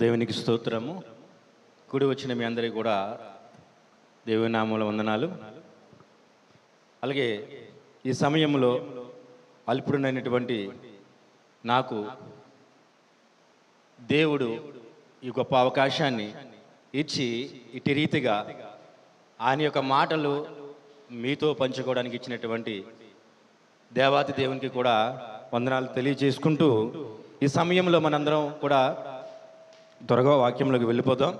దేవునికి స్తోత్రము. కూడి వచ్చిన మీ అందరికీ కూడా దేవుని నామములో వందనాలు. అలాగే ఈ సమయంలో అల్పుడునైనటువంటి నాకు దేవుడు ఈ గొప్ప అవకాశాన్ని ఇచ్చి ఇటు రీతిగా ఆయన యొక్క మాటలు మీతో పంచుకోవడానికి ఇచ్చినటువంటి దేవాతి దేవునికి కూడా వందనాలు తెలియజేసుకుంటూ ఈ సమయంలో మనందరం కూడా త్వరగా వాక్యంలోకి వెళ్ళిపోదాం.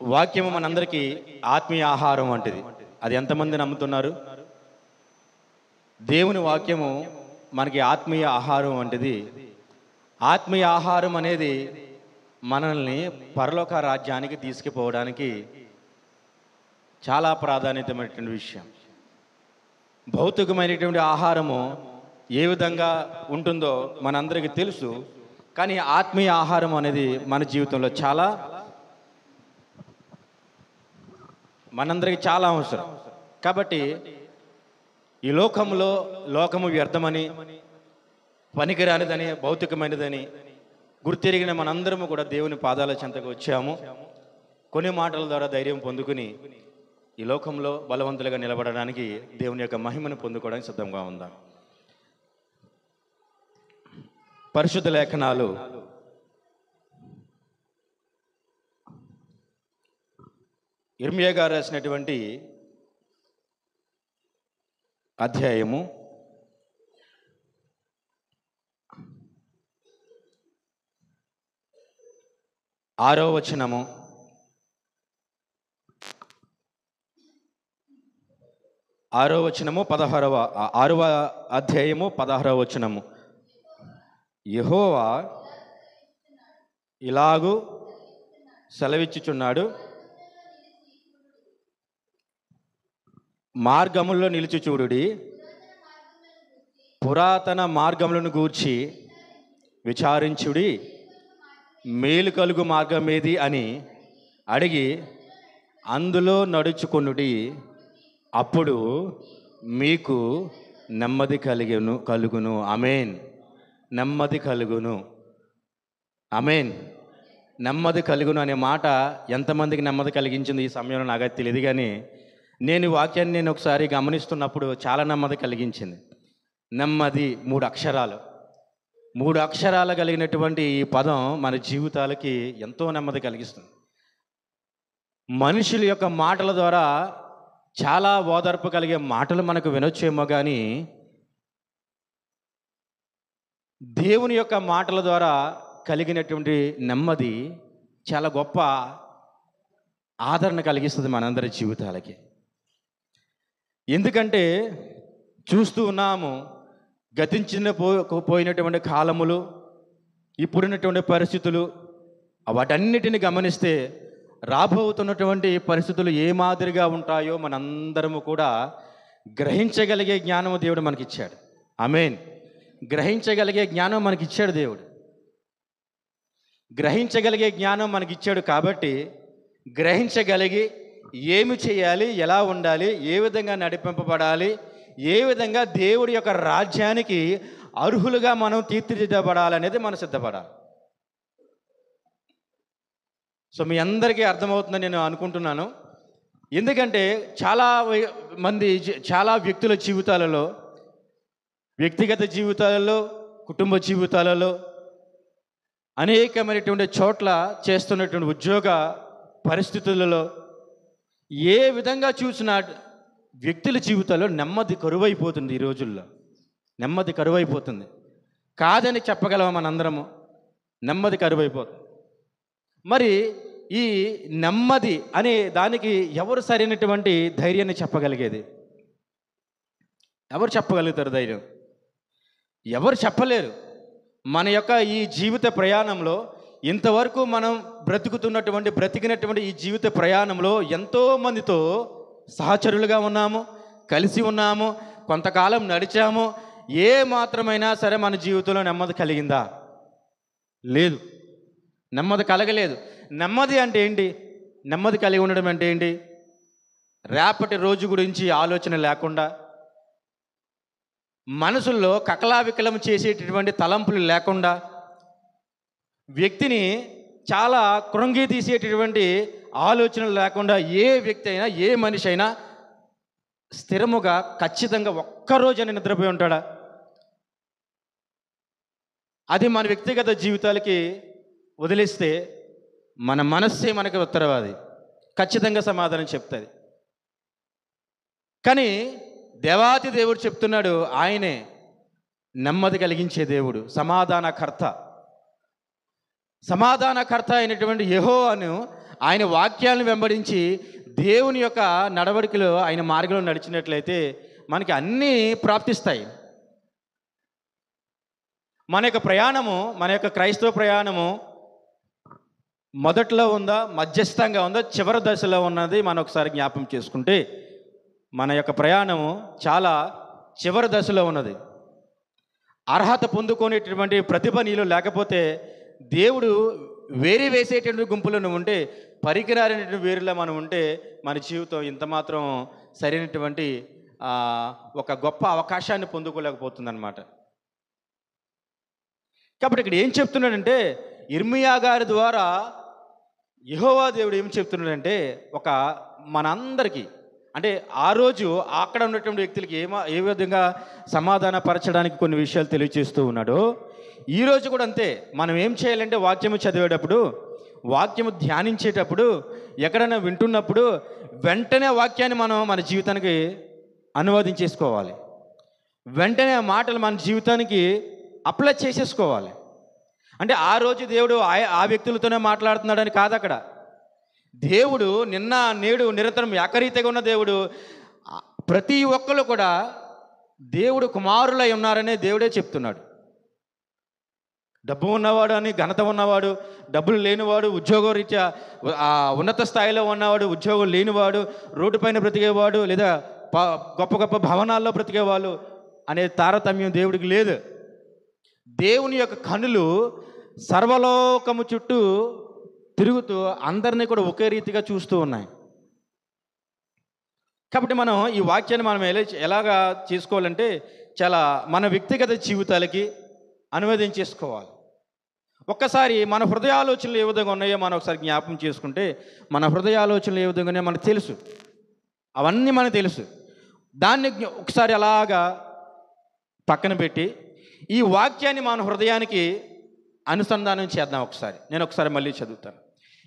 వాక్యము మనందరికీ ఆత్మీయ ఆహారం వంటిది. అది ఎంతమంది నమ్ముతున్నారు? దేవుని వాక్యము మనకి ఆత్మీయ ఆహారం వంటిది. ఆత్మీయ ఆహారం అనేది మనల్ని పరలోక రాజ్యానికి తీసుకుపోవడానికి చాలా ప్రాధాన్యతమైనటువంటి విషయం. భౌతికమైనటువంటి ఆహారము ఏ విధంగా ఉంటుందో మనందరికీ తెలుసు. కానీ ఆత్మీయ ఆహారం అనేది మన జీవితంలో మనందరికీ చాలా అవసరం. కాబట్టి ఈ లోకము వ్యర్థమని, పనికిరానిదని, భౌతికమైనదని గుర్తిరిగిన మనందరము కూడా దేవుని పాదాల చెంతకు వచ్చాము. కొన్ని మాటల ద్వారా ధైర్యం పొందుకుని ఈ లోకంలో బలవంతులుగా నిలబడడానికి, దేవుని యొక్క మహిమను పొందుకోవడానికి సిద్ధంగా ఉందాం. పరిశుద్ధ లేఖనాలు ఇర్మియా గారు రాసినటువంటి అధ్యాయము 6వ వచనము, 6వ అధ్యాయము 16వ వచనము. యెహోవా ఇలాగు సెలవిచ్చుచున్నాడు, మార్గముల్లో నిలిచి చూడుడి, పురాతన మార్గములను గూర్చి విచారించుడి, మేలు కలుగు మార్గం ఏది అని అడిగి అందులో నడుచుకొనుడి, అప్పుడు మీకు నెమ్మది కలుగును. ఆమేన్. నెమ్మది కలుగును. ఆమేన్. నెమ్మది కలుగును అనే మాట ఎంతమందికి నెమ్మది కలిగించింది ఈ సమయంలో నాకైతే తెలియదు. కానీ నేను ఈ వాక్యాన్ని ఒకసారి గమనిస్తున్నప్పుడు చాలా నెమ్మది కలిగించింది. నెమ్మది 3 అక్షరాలు. 3 అక్షరాలు కలిగినటువంటి ఈ పదం మన జీవితాలకి ఎంతో నెమ్మది కలిగిస్తుంది. మనుషుల యొక్క మాటల ద్వారా చాలా ఓదార్పు కలిగే మాటలు మనకు వినొచ్చేమో, కానీ దేవుని యొక్క మాటల ద్వారా కలిగినటువంటి నెమ్మది చాలా గొప్ప ఆదరణ కలిగిస్తుంది మనందరి జీవితాలకి. ఎందుకంటే చూస్తూ ఉన్నాము, పోయినటువంటి కాలములు, ఇప్పుడున్నటువంటి పరిస్థితులు, వాటన్నిటిని గమనిస్తే రాబోతున్నటువంటి పరిస్థితులు ఏ మాదిరిగా ఉంటాయో మనందరము కూడా గ్రహించగలిగే జ్ఞానము దేవుడు మనకిచ్చాడు. ఆమేన్. గ్రహించగలిగే జ్ఞానం మనకిచ్చాడు దేవుడు. గ్రహించగలిగే జ్ఞానం మనకిచ్చాడు కాబట్టి గ్రహించగలిగి ఏమి చేయాలి, ఎలా ఉండాలి, ఏ విధంగా నడిపింపబడాలి, ఏ విధంగా దేవుడి యొక్క రాజ్యానికి అర్హులుగా మనం తీర్చిదిద్దబడాలనేది మనం సిద్ధపడాలి. సో మీ అందరికీ అర్థమవుతుందని నేను అనుకుంటున్నాను. ఎందుకంటే చాలా వ్యక్తుల జీవితాలలో, వ్యక్తిగత జీవితాలలో, కుటుంబ జీవితాలలో, అనేకమైనటువంటి చోట్ల చేస్తున్నటువంటి ఉద్యోగ పరిస్థితులలో ఏ విధంగా చూసినా వ్యక్తుల జీవితాల్లో నెమ్మది కరువైపోతుంది. ఈ రోజుల్లో నెమ్మది కరువైపోతుంది. కాదని చెప్పగలమా మనందరము? నెమ్మది కరువైపోతుంది. మరి ఈ నెమ్మది అనే దానికి ఎవరు సరైనటువంటి ధైర్యాన్ని చెప్పగలిగేది? ఎవరు చెప్పగలుగుతారు ధైర్యం? ఎవరు చెప్పలేరు. మన యొక్క ఈ జీవిత ప్రయాణంలో ఇంతవరకు మనం బ్రతికినటువంటి ఈ జీవిత ప్రయాణంలో ఎంతోమందితో సహచరులుగా ఉన్నాము, కలిసి ఉన్నాము, కొంతకాలం నడిచాము. ఏ మాత్రమైనా సరే మన జీవితంలో నెమ్మది కలిగిందా? లేదు. నెమ్మది కలగలేదు. నెమ్మది అంటే ఏంటి? నెమ్మది కలిగి ఉండడం అంటే ఏంటి? రేపటి రోజు గురించి ఆలోచన లేకుండా, మనసుల్లో కకలావికలం చేసేటటువంటి తలంపులు లేకుండా, వ్యక్తిని చాలా కృంగి తీసేటటువంటి ఆలోచనలు లేకుండా ఏ వ్యక్తి అయినా, ఏ మనిషి అయినా స్థిరముగా ఖచ్చితంగా ఒక్కరోజైనా నిద్రపోయి ఉంటాడా? అది మన వ్యక్తిగత జీవితాలకి వదిలేస్తే మన మనస్సే మనకి ఉత్తరవాది, ఖచ్చితంగా సమాధానం చెప్తుంది. కానీ దేవాతి దేవుడు చెప్తున్నాడు, ఆయనే నెమ్మది కలిగించే దేవుడు, సమాధానకర్త అయినటువంటి యెహోవాను, ఆయన వాక్యాలను వెంబడించి దేవుని యొక్క నడవడికలో, ఆయన మార్గంలో నడిచినట్లయితే మనకి అన్నీ ప్రాప్తిస్తాయి. మన యొక్క ప్రయాణము, మన యొక్క క్రైస్తవ ప్రయాణము మొదట్లో ఉందా, మధ్యస్థంగా ఉందా, చివరి దశలో ఉన్నది మనం ఒకసారి జ్ఞాపకం చేసుకుంటే మన యొక్క ప్రయాణము చాలా చివరి దశలో ఉన్నది. అర్హత పొందుకునేటటువంటి ప్రతిభ నీలో లేకపోతే దేవుడు వేరే వేసేటువంటి గుంపులో నువ్వు ఉంటే, పరికరాలైనటువంటి వేరులో మనం ఉంటే మన జీవితం ఇంత మాత్రం సరైనటువంటి ఒక గొప్ప అవకాశాన్ని పొందుకోలేకపోతుందన్నమాట. కాబట్టి ఇక్కడ ఏం చెప్తున్నాడంటే, ఇర్మియా గారి ద్వారా యెహోవా దేవుడు ఏం చెప్తున్నాడంటే, ఒక మనందరికీ, అంటే ఆ రోజు అక్కడ ఉన్నటువంటి వ్యక్తులకి ఏ విధంగా సమాధానపరచడానికి కొన్ని విషయాలు తెలియజేస్తూ ఉన్నాడు. ఈరోజు కూడా అంతే. మనం ఏం చేయాలంటే, వాక్యము చదివేటప్పుడు, వాక్యము ధ్యానించేటప్పుడు, ఎక్కడైనా వింటున్నప్పుడు వెంటనే వాక్యాన్ని మనం మన జీవితానికి అనువాదించేసుకోవాలి. వెంటనే ఆ మాటలు మన జీవితానికి అప్లై చేసేసుకోవాలి. అంటే ఆ రోజు దేవుడు ఆ వ్యక్తులతోనే మాట్లాడుతున్నాడని కాదు. అక్కడ దేవుడు నిన్న నేడు నిరంతరం ఏకరీతిగా ఉన్న దేవుడు. ప్రతి ఒక్కరు కూడా దేవుడు కుమారులై ఉన్నారనే దేవుడే చెప్తున్నాడు. డబ్బు ఉన్నవాడు అని, ఘనత ఉన్నవాడు, డబ్బులు లేనివాడు, ఉద్యోగ రీత్యా ఉన్నత స్థాయిలో ఉన్నవాడు, ఉద్యోగం లేనివాడు, రోడ్డు పైన బ్రతికేవాడు, లేదా గొప్ప గొప్ప భవనాల్లో బ్రతికేవాళ్ళు అనే తారతమ్యం దేవుడికి లేదు. దేవుని యొక్క కనులు సర్వలోకము చుట్టూ తిరుగుతూ అందరినీ కూడా ఒకే రీతిగా చూస్తూ ఉన్నాయి. కాబట్టి మనం ఈ వాక్యాన్ని మనం ఎలాగా చేసుకోవాలంటే, చాలా మన వ్యక్తిగత జీవితాలకి అనువదించేసుకోవాలి. ఒక్కసారి మన హృదయాలోచనలు ఏ విధంగా ఉన్నాయో మనం ఒకసారి జ్ఞాపకం చేసుకుంటే, మన హృదయాలోచనలు ఏ విధంగా ఉన్నాయో మనకు తెలుసు. అవన్నీ మనకు తెలుసు. దాన్ని ఒకసారి అలాగా పక్కన పెట్టి ఈ వాక్యాన్ని మన హృదయానికి అనుసంధానం చేద్దాం. నేను ఒకసారి మళ్ళీ చదువుతాను.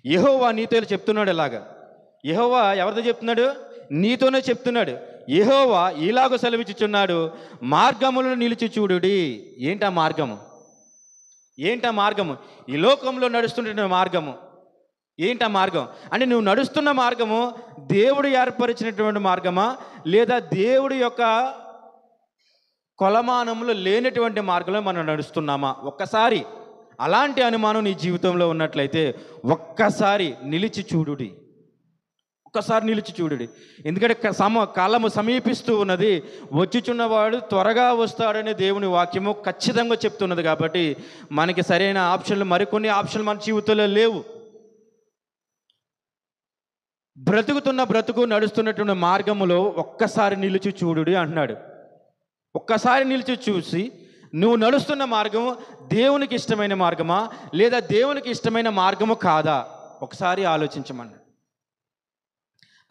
యెహోవా నీతో చెప్తున్నాడు. ఎలాగా? యెహోవా ఎవరితో చెప్తున్నాడు? నీతోనే చెప్తున్నాడు. యెహోవా ఇలాగ సెలవిచ్చుచున్నాడు, మార్గములను నిలిచి చూడుడి. ఏంటా మార్గము? ఈ లోకంలో నడుస్తున్న మార్గము ఏంటా మార్గం? అంటే నువ్వు నడుస్తున్న మార్గము దేవుడు ఏర్పరిచినటువంటి మార్గమా, లేదా దేవుడి యొక్క కొలమానంలో లేనటువంటి మార్గంలో మనం నడుస్తున్నామా? ఒక్కసారి అలాంటి అనుమానం నీ జీవితంలో ఉన్నట్లయితే ఒక్కసారి నిలిచి చూడుడి. ఎందుకంటే కాలము సమీపిస్తూ ఉన్నది, వచ్చుచున్నవాడు త్వరగా వస్తాడనే దేవుని వాక్యము ఖచ్చితంగా చెప్తున్నది. కాబట్టి మనకి సరైన ఆప్షన్లు, మరికొన్ని ఆప్షన్లు మన జీవితంలో లేవు. నడుస్తున్నటువంటి మార్గములో ఒక్కసారి నిలిచి చూడుడి అంటున్నాడు. ఒక్కసారి నిలిచి చూసి, నువ్వు నడుస్తున్న మార్గము దేవునికి ఇష్టమైన మార్గమా, లేదా దేవునికి ఇష్టమైన మార్గము కాదా? ఒకసారి ఆలోచించమన్నాడు.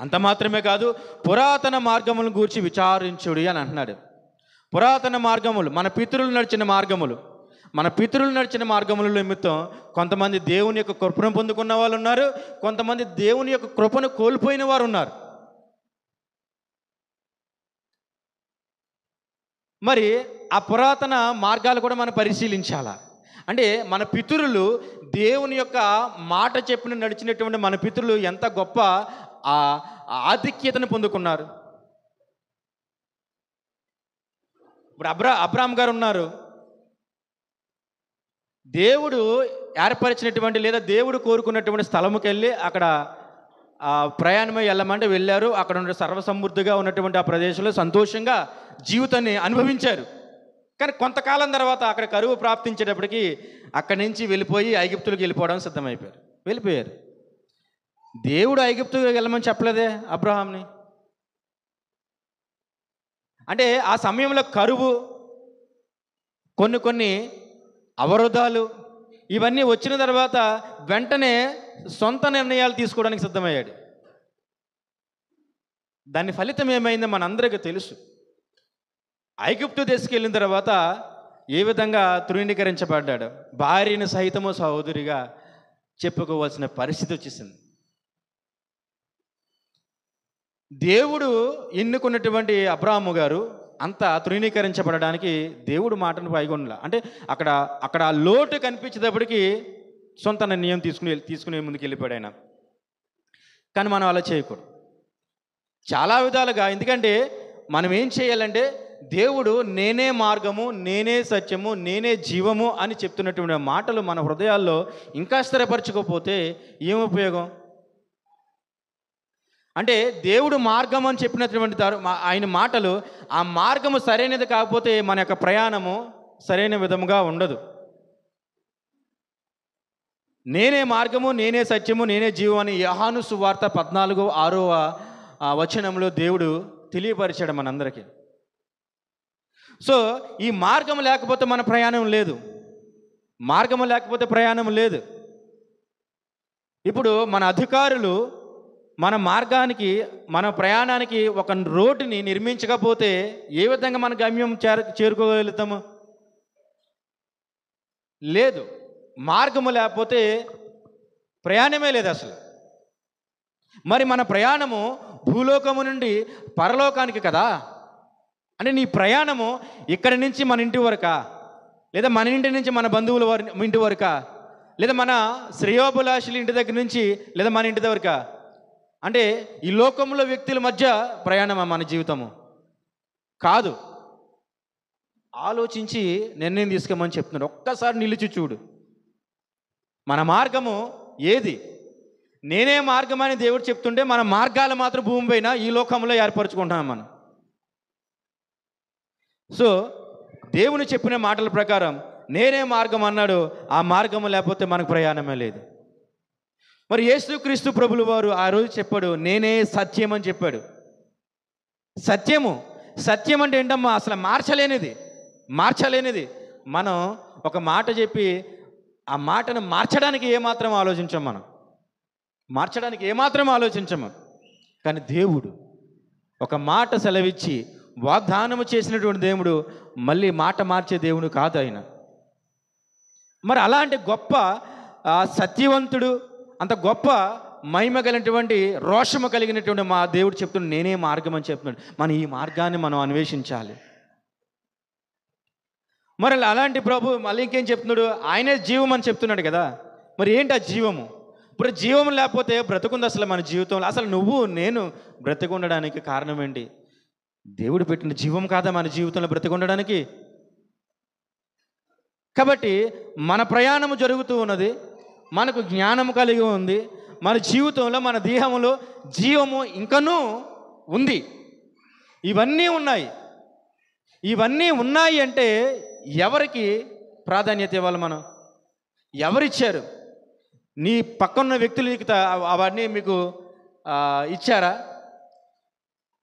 అంత మాత్రమే కాదు, పురాతన మార్గములను గూర్చి విచారించుడి అని అంటున్నాడు. పురాతన మార్గములు, మన పితరులు నడిచిన మార్గముల నిమిత్తం కొంతమంది దేవుని యొక్క కృపను పొందుకున్న వాళ్ళు ఉన్నారు, కొంతమంది దేవుని యొక్క కృపను కోల్పోయిన వారు ఉన్నారు. మరి ఆ పురాతన మార్గాలు కూడా మనం పరిశీలించాలా? అంటే మన పితరులు దేవుని యొక్క మాట చెప్పిన నడిచినటువంటి మన పితరులు ఎంత గొప్ప ఆధిక్యతను పొందుకున్నారు. ఇప్పుడు అబ్రాహాం గారు ఉన్నారు. దేవుడు ఏర్పరిచినటువంటి, లేదా దేవుడు కోరుకున్నటువంటి స్థలముకి వెళ్ళి అక్కడ ప్రయాణమై వెళ్ళమంటే వెళ్ళారు. అక్కడ ఉన్న సర్వసమృద్ధిగా ఉన్నటువంటి ఆ ప్రదేశంలో సంతోషంగా జీవితాన్ని అనుభవించారు. కానీ కొంతకాలం తర్వాత అక్కడ కరువు ప్రాప్తించేటప్పటికి అక్కడి నుంచి వెళ్ళిపోయి ఐగుప్తులకు వెళ్ళిపోవడానికి వెళ్ళిపోయారు. దేవుడు ఐగుప్తుకు వెళ్ళమని చెప్పలేదే అబ్రహాంని. అంటే ఆ సమయంలో కరువు, కొన్ని అవరోధాలు, ఇవన్నీ వచ్చిన తర్వాత వెంటనే సొంత నిర్ణయాలు తీసుకోవడానికి సిద్ధమయ్యాడు. దాని ఫలితం ఏమైందో మనందరికీ తెలుసు. ఐగుప్తు దేశకి వెళ్ళిన తర్వాత ఏ విధంగా తృణీకరించబడ్డాడు, భార్యను సహితము సహోదరిగా చెప్పుకోవాల్సిన పరిస్థితి వచ్చేసింది. దేవుడు ఎన్నుకున్నటువంటి అబ్రాహాము గారు అంత తృణీకరించబడడానికి దేవుడు మాటను పైగొనలా. అంటే అక్కడ ఆ లోటు కనిపించేటప్పటికి సొంత నిర్ణయం తీసుకునే ముందుకు వెళ్ళిపోయాడు ఆయన. కానీ మనం అలా చేయకూడదు చాలా విధాలుగా. ఎందుకంటే మనం ఏం చేయాలంటే దేవుడు నేనే మార్గము, నేనే సత్యము, నేనే జీవము అని చెప్తున్నటువంటి మాటలు మన హృదయాల్లో ఇంకా స్థిరపరచుకోకపోతే ఏం ఉపయోగం? అంటే దేవుడు మార్గం అని చెప్పినటువంటి ఆయన మాటలు, ఆ మార్గము సరైనది కాకపోతే మన యొక్క ప్రయాణము సరైన విధముగా ఉండదు. నేనే మార్గము, నేనే సత్యము, నేనే జీవం అని యోహాను సువార్త 14:6 వచనంలో దేవుడు తెలియపరిచాడు మనందరికీ. సో ఈ మార్గం లేకపోతే మన ప్రయాణం లేదు, మార్గము లేకపోతే ప్రయాణం లేదు. ఇప్పుడు మన అధికారులు మన మార్గానికి, మన ప్రయాణానికి ఒక రోడ్డుని నిర్మించకపోతే ఏ విధంగా మన గమ్యం చేరుకోగలుగుతాము? లేదు. మార్గము లేకపోతే ప్రయాణమే లేదు అసలు. మరి మన ప్రయాణము భూలోకము నుండి పరలోకానికి కదా. అంటే నీ ప్రయాణము ఇక్కడి నుంచి మన ఇంటి వరకా, లేదా మన ఇంటి నుంచి మన బంధువుల ఇంటి వరకా, లేదా మన శ్రేయోభిలాషుల ఇంటి దగ్గర నుంచి లేదా మన ఇంటి వరకా? అంటే ఈ లోకంలో వ్యక్తుల మధ్య ప్రయాణమా మన జీవితము? కాదు. ఆలోచించి నిర్ణయం తీసుకోమని చెప్తున్నాడు. ఒక్కసారి నిలిచి చూడు, మన మార్గము ఏది? నేనే మార్గం అని దేవుడు చెప్తుంటే మన మార్గాలు మాత్రం భూమి పైన ఈ లోకంలో ఏర్పరచుకుంటున్నాం మనం. సో దేవుని చెప్పిన మాటల ప్రకారం నేనే మార్గం అన్నాడు. ఆ మార్గము లేకపోతే మనకు ప్రయాణమే లేదు. మరి యేసుక్రీస్తు ప్రభుల వారు ఆ రోజు చెప్పాడు, నేనే సత్యం అని చెప్పాడు. సత్యం అంటే ఏంటమ్మా? అసలు మార్చలేనిది. మనం ఒక మాట చెప్పి ఆ మాటను మార్చడానికి ఏమాత్రం ఆలోచించము. కానీ దేవుడు ఒక మాట సెలవిచ్చి వాగ్దానము చేసినటువంటి దేవుడు మళ్ళీ మాట మార్చే దేవుడు కాదు ఆయన. మరి అలాంటి గొప్ప సత్యవంతుడు, అంత గొప్ప మహిమ కలిగినటువంటి, రోషము కలిగినటువంటి మా దేవుడు చెప్తున్నాడు నేనే మార్గం అని చెప్తున్నాడు. మనం ఈ మార్గాన్ని మనం అన్వేషించాలి. మరి అలాంటి ప్రభు మళ్ళీ ఇంకేం చెప్తున్నాడు? ఆయనే జీవం అని చెప్తున్నాడు కదా. మరి ఏంటి ఆ జీవము? ఇప్పుడు జీవం లేకపోతే బ్రతుకుంది అసలు మన జీవితంలో? అసలు నువ్వు నేను బ్రతికుండడానికి కారణం ఏంటి? దేవుడు పెట్టిన జీవం కాదా మన జీవితంలో బ్రతికుండడానికి? కాబట్టి మన ప్రయాణము జరుగుతూ ఉన్నది, మనకు జ్ఞానము కలిగి ఉంది, మన జీవితంలో మన దేహంలో జీవము ఇంకనూ ఉంది. ఇవన్నీ ఉన్నాయి అంటే ఎవరికి ప్రాధాన్యత ఇవ్వాలి? మనం ఎవరిచ్చారు? నీ పక్కనున్న వ్యక్తులు అవన్నీ మీకు ఇచ్చారా?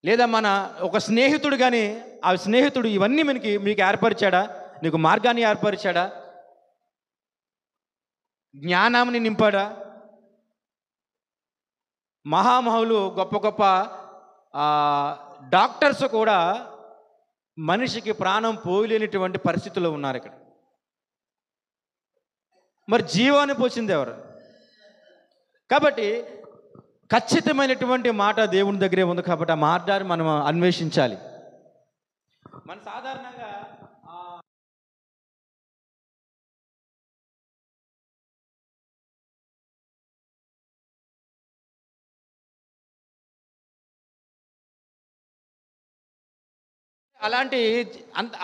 లేదా మన ఒక స్నేహితుడు కానీ ఆ స్నేహితుడు ఇవన్నీ మీకు ఏర్పరిచాడా? నీకు మార్గాన్ని ఏర్పరిచాడా? జ్ఞానాన్ని నింపాడా? మహామహులు, గొప్ప గొప్ప డాక్టర్స్ కూడా మనిషికి ప్రాణం పోయలేనటువంటి పరిస్థితుల్లో ఉన్నారు ఇక్కడ. మరి జీవాన్ని పోసింది ఎవరు? కాబట్టి ఖచ్చితమైనటువంటి మాట దేవుని దగ్గరే ఉంది. కాబట్టి ఆ మార్గాన్ని మనం అన్వేషించాలి. మన సాధారణంగా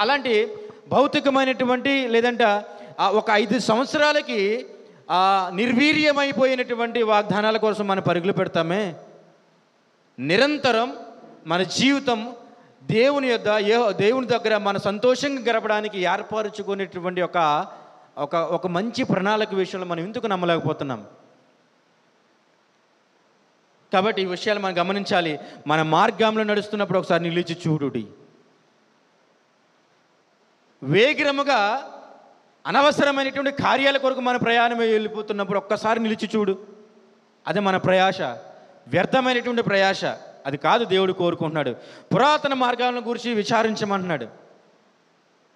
అలాంటి భౌతికమైనటువంటి లేదంటే ఒక 5 సంవత్సరాలకి నిర్వీర్యమైపోయినటువంటి వాగ్దానాల కోసం మనం పరుగులు పెడతామే. నిరంతరం మన జీవితం దేవుని దగ్గర మన సంతోషంగా గడపడానికి ఏర్పరచుకునేటువంటి ఒక మంచి ప్రణాళిక విషయంలో మనం ఎందుకు నమ్మలేకపోతున్నాం? కాబట్టి ఈ విషయాలు మనం గమనించాలి. మన మార్గంలో నడుస్తున్నప్పుడు ఒకసారి నిలిచి చూడుడి. వేగిరముగా అనవసరమైనటువంటి కార్యాల కొరకు మన ప్రయాణం వెళ్ళిపోతున్నప్పుడు ఒక్కసారి నిలిచి చూడు. అదే మన ప్రయాస, వ్యర్థమైనటువంటి ప్రయాస. అది కాదు దేవుడు కోరుకుంటున్నాడు. పురాతన మార్గాలను గురించి విచారించమంటున్నాడు.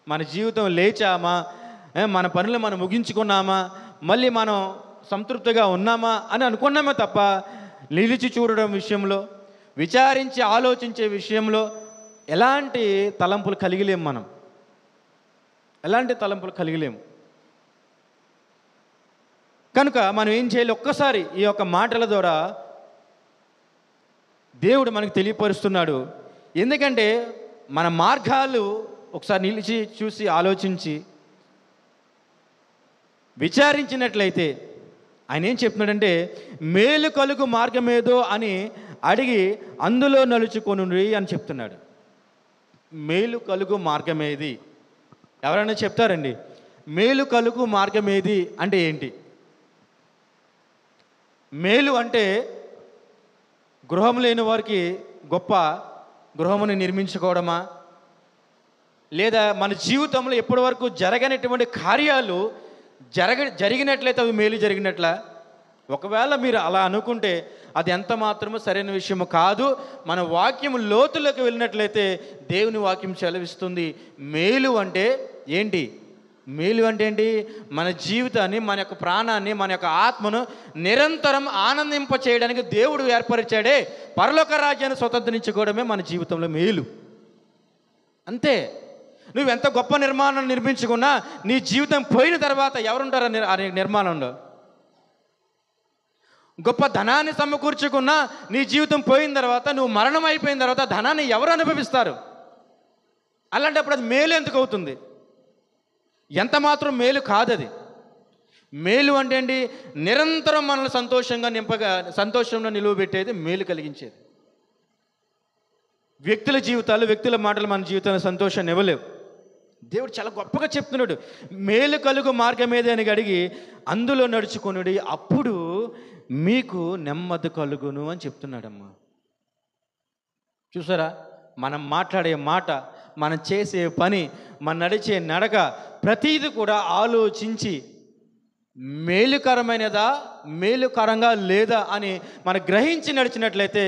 మన జీవితం లేచామా, మన పనులు మనం ముగించుకున్నామా, మళ్ళీ మనం సంతృప్తిగా ఉన్నామా అని అనుకున్నామే తప్ప నిలిచి చూడడం విషయంలో, విచారించి ఆలోచించే విషయంలో ఎలాంటి తలంపులు కలిగిలేము. మనం ఎలాంటి తలంపులు కలిగిలేము. కనుక మనం ఏం చేయాలి? ఒక్కసారి ఈ యొక్క మాటల ద్వారా దేవుడు మనకు తెలియపరుస్తున్నాడు. ఎందుకంటే మన మార్గాలు ఒకసారి నిలిచి చూసి ఆలోచించి విచారించినట్లయితే ఆయన ఏం చెప్తున్నాడంటే, మేలు కలుగు మార్గం ఏదో అని అడిగి అందులో నడుచుకొనుండి అని చెప్తున్నాడు. మేలు కలుగు మార్గం ఏది? ఎవరైనా చెప్తారండి? మేలు కలుగు మార్గం ఏది అంటే ఏంటి? మేలు అంటే గృహం లేని వారికి గొప్ప గృహముని నిర్మించుకోవడమా, లేదా మన జీవితంలో ఎప్పటి వరకు జరగనటువంటి కార్యాలు జరిగినట్లయితే అవి మేలు జరిగినట్లా? ఒకవేళ మీరు అలా అనుకుంటే అది ఎంత మాత్రమూ సరైన విషయము కాదు. మన వాక్యం లోతులోకి వెళ్ళినట్లయితే దేవుని వాక్యం సెలవిస్తుంది, మేలు అంటే ఏంటి? మేలు అంటే ఏంటి? మన జీవితాన్ని, మన యొక్క ప్రాణాన్ని, మన యొక్క ఆత్మను నిరంతరం ఆనందింప చేయడానికి దేవుడు ఏర్పరిచాడే పరలోక రాజ్యాన్ని స్వతంత్రించుకోవడమే మన జీవితంలో మేలు. అంతే. నువ్వెంత గొప్ప నిర్మాణం నిర్మించుకున్నా నీ జీవితం పోయిన తర్వాత ఎవరుంటారు ఆ నిర్మాణంలో? గొప్ప ధనాన్ని సమకూర్చుకున్నా నీ జీవితం పోయిన తర్వాత, నువ్వు మరణం అయిపోయిన తర్వాత ధనాన్ని ఎవరు అనుభవిస్తారు? అలాంటప్పుడు అది మేలు ఎందుకు అవుతుంది? ఎంత మాత్రం మేలు కాదది. మేలు అంటే ఏంటి? నిరంతరం మనల్ని సంతోషంలో నిలువబెట్టేది, మేలు కలిగించేది. వ్యక్తుల జీవితాలు, వ్యక్తుల మాటలు మన జీవితంలో సంతోషాన్ని ఇవ్వలేవు. దేవుడు చాలా గొప్పగా చెప్తున్నాడు, మేలు కలుగు మార్గం ఏది అని అడిగి అందులో నడుచుకొనుడి, అప్పుడు మీకు నెమ్మది కలుగును అని చెప్తున్నాడమ్మా. చూసారా? మనం మాట్లాడే మాట, మనం చేసే పని, మన నడిచే నడక, ప్రతీది కూడా ఆలోచించి మేలుకరమైనదా, మేలుకరంగా లేదా అని మనం గ్రహించి నడిచినట్లయితే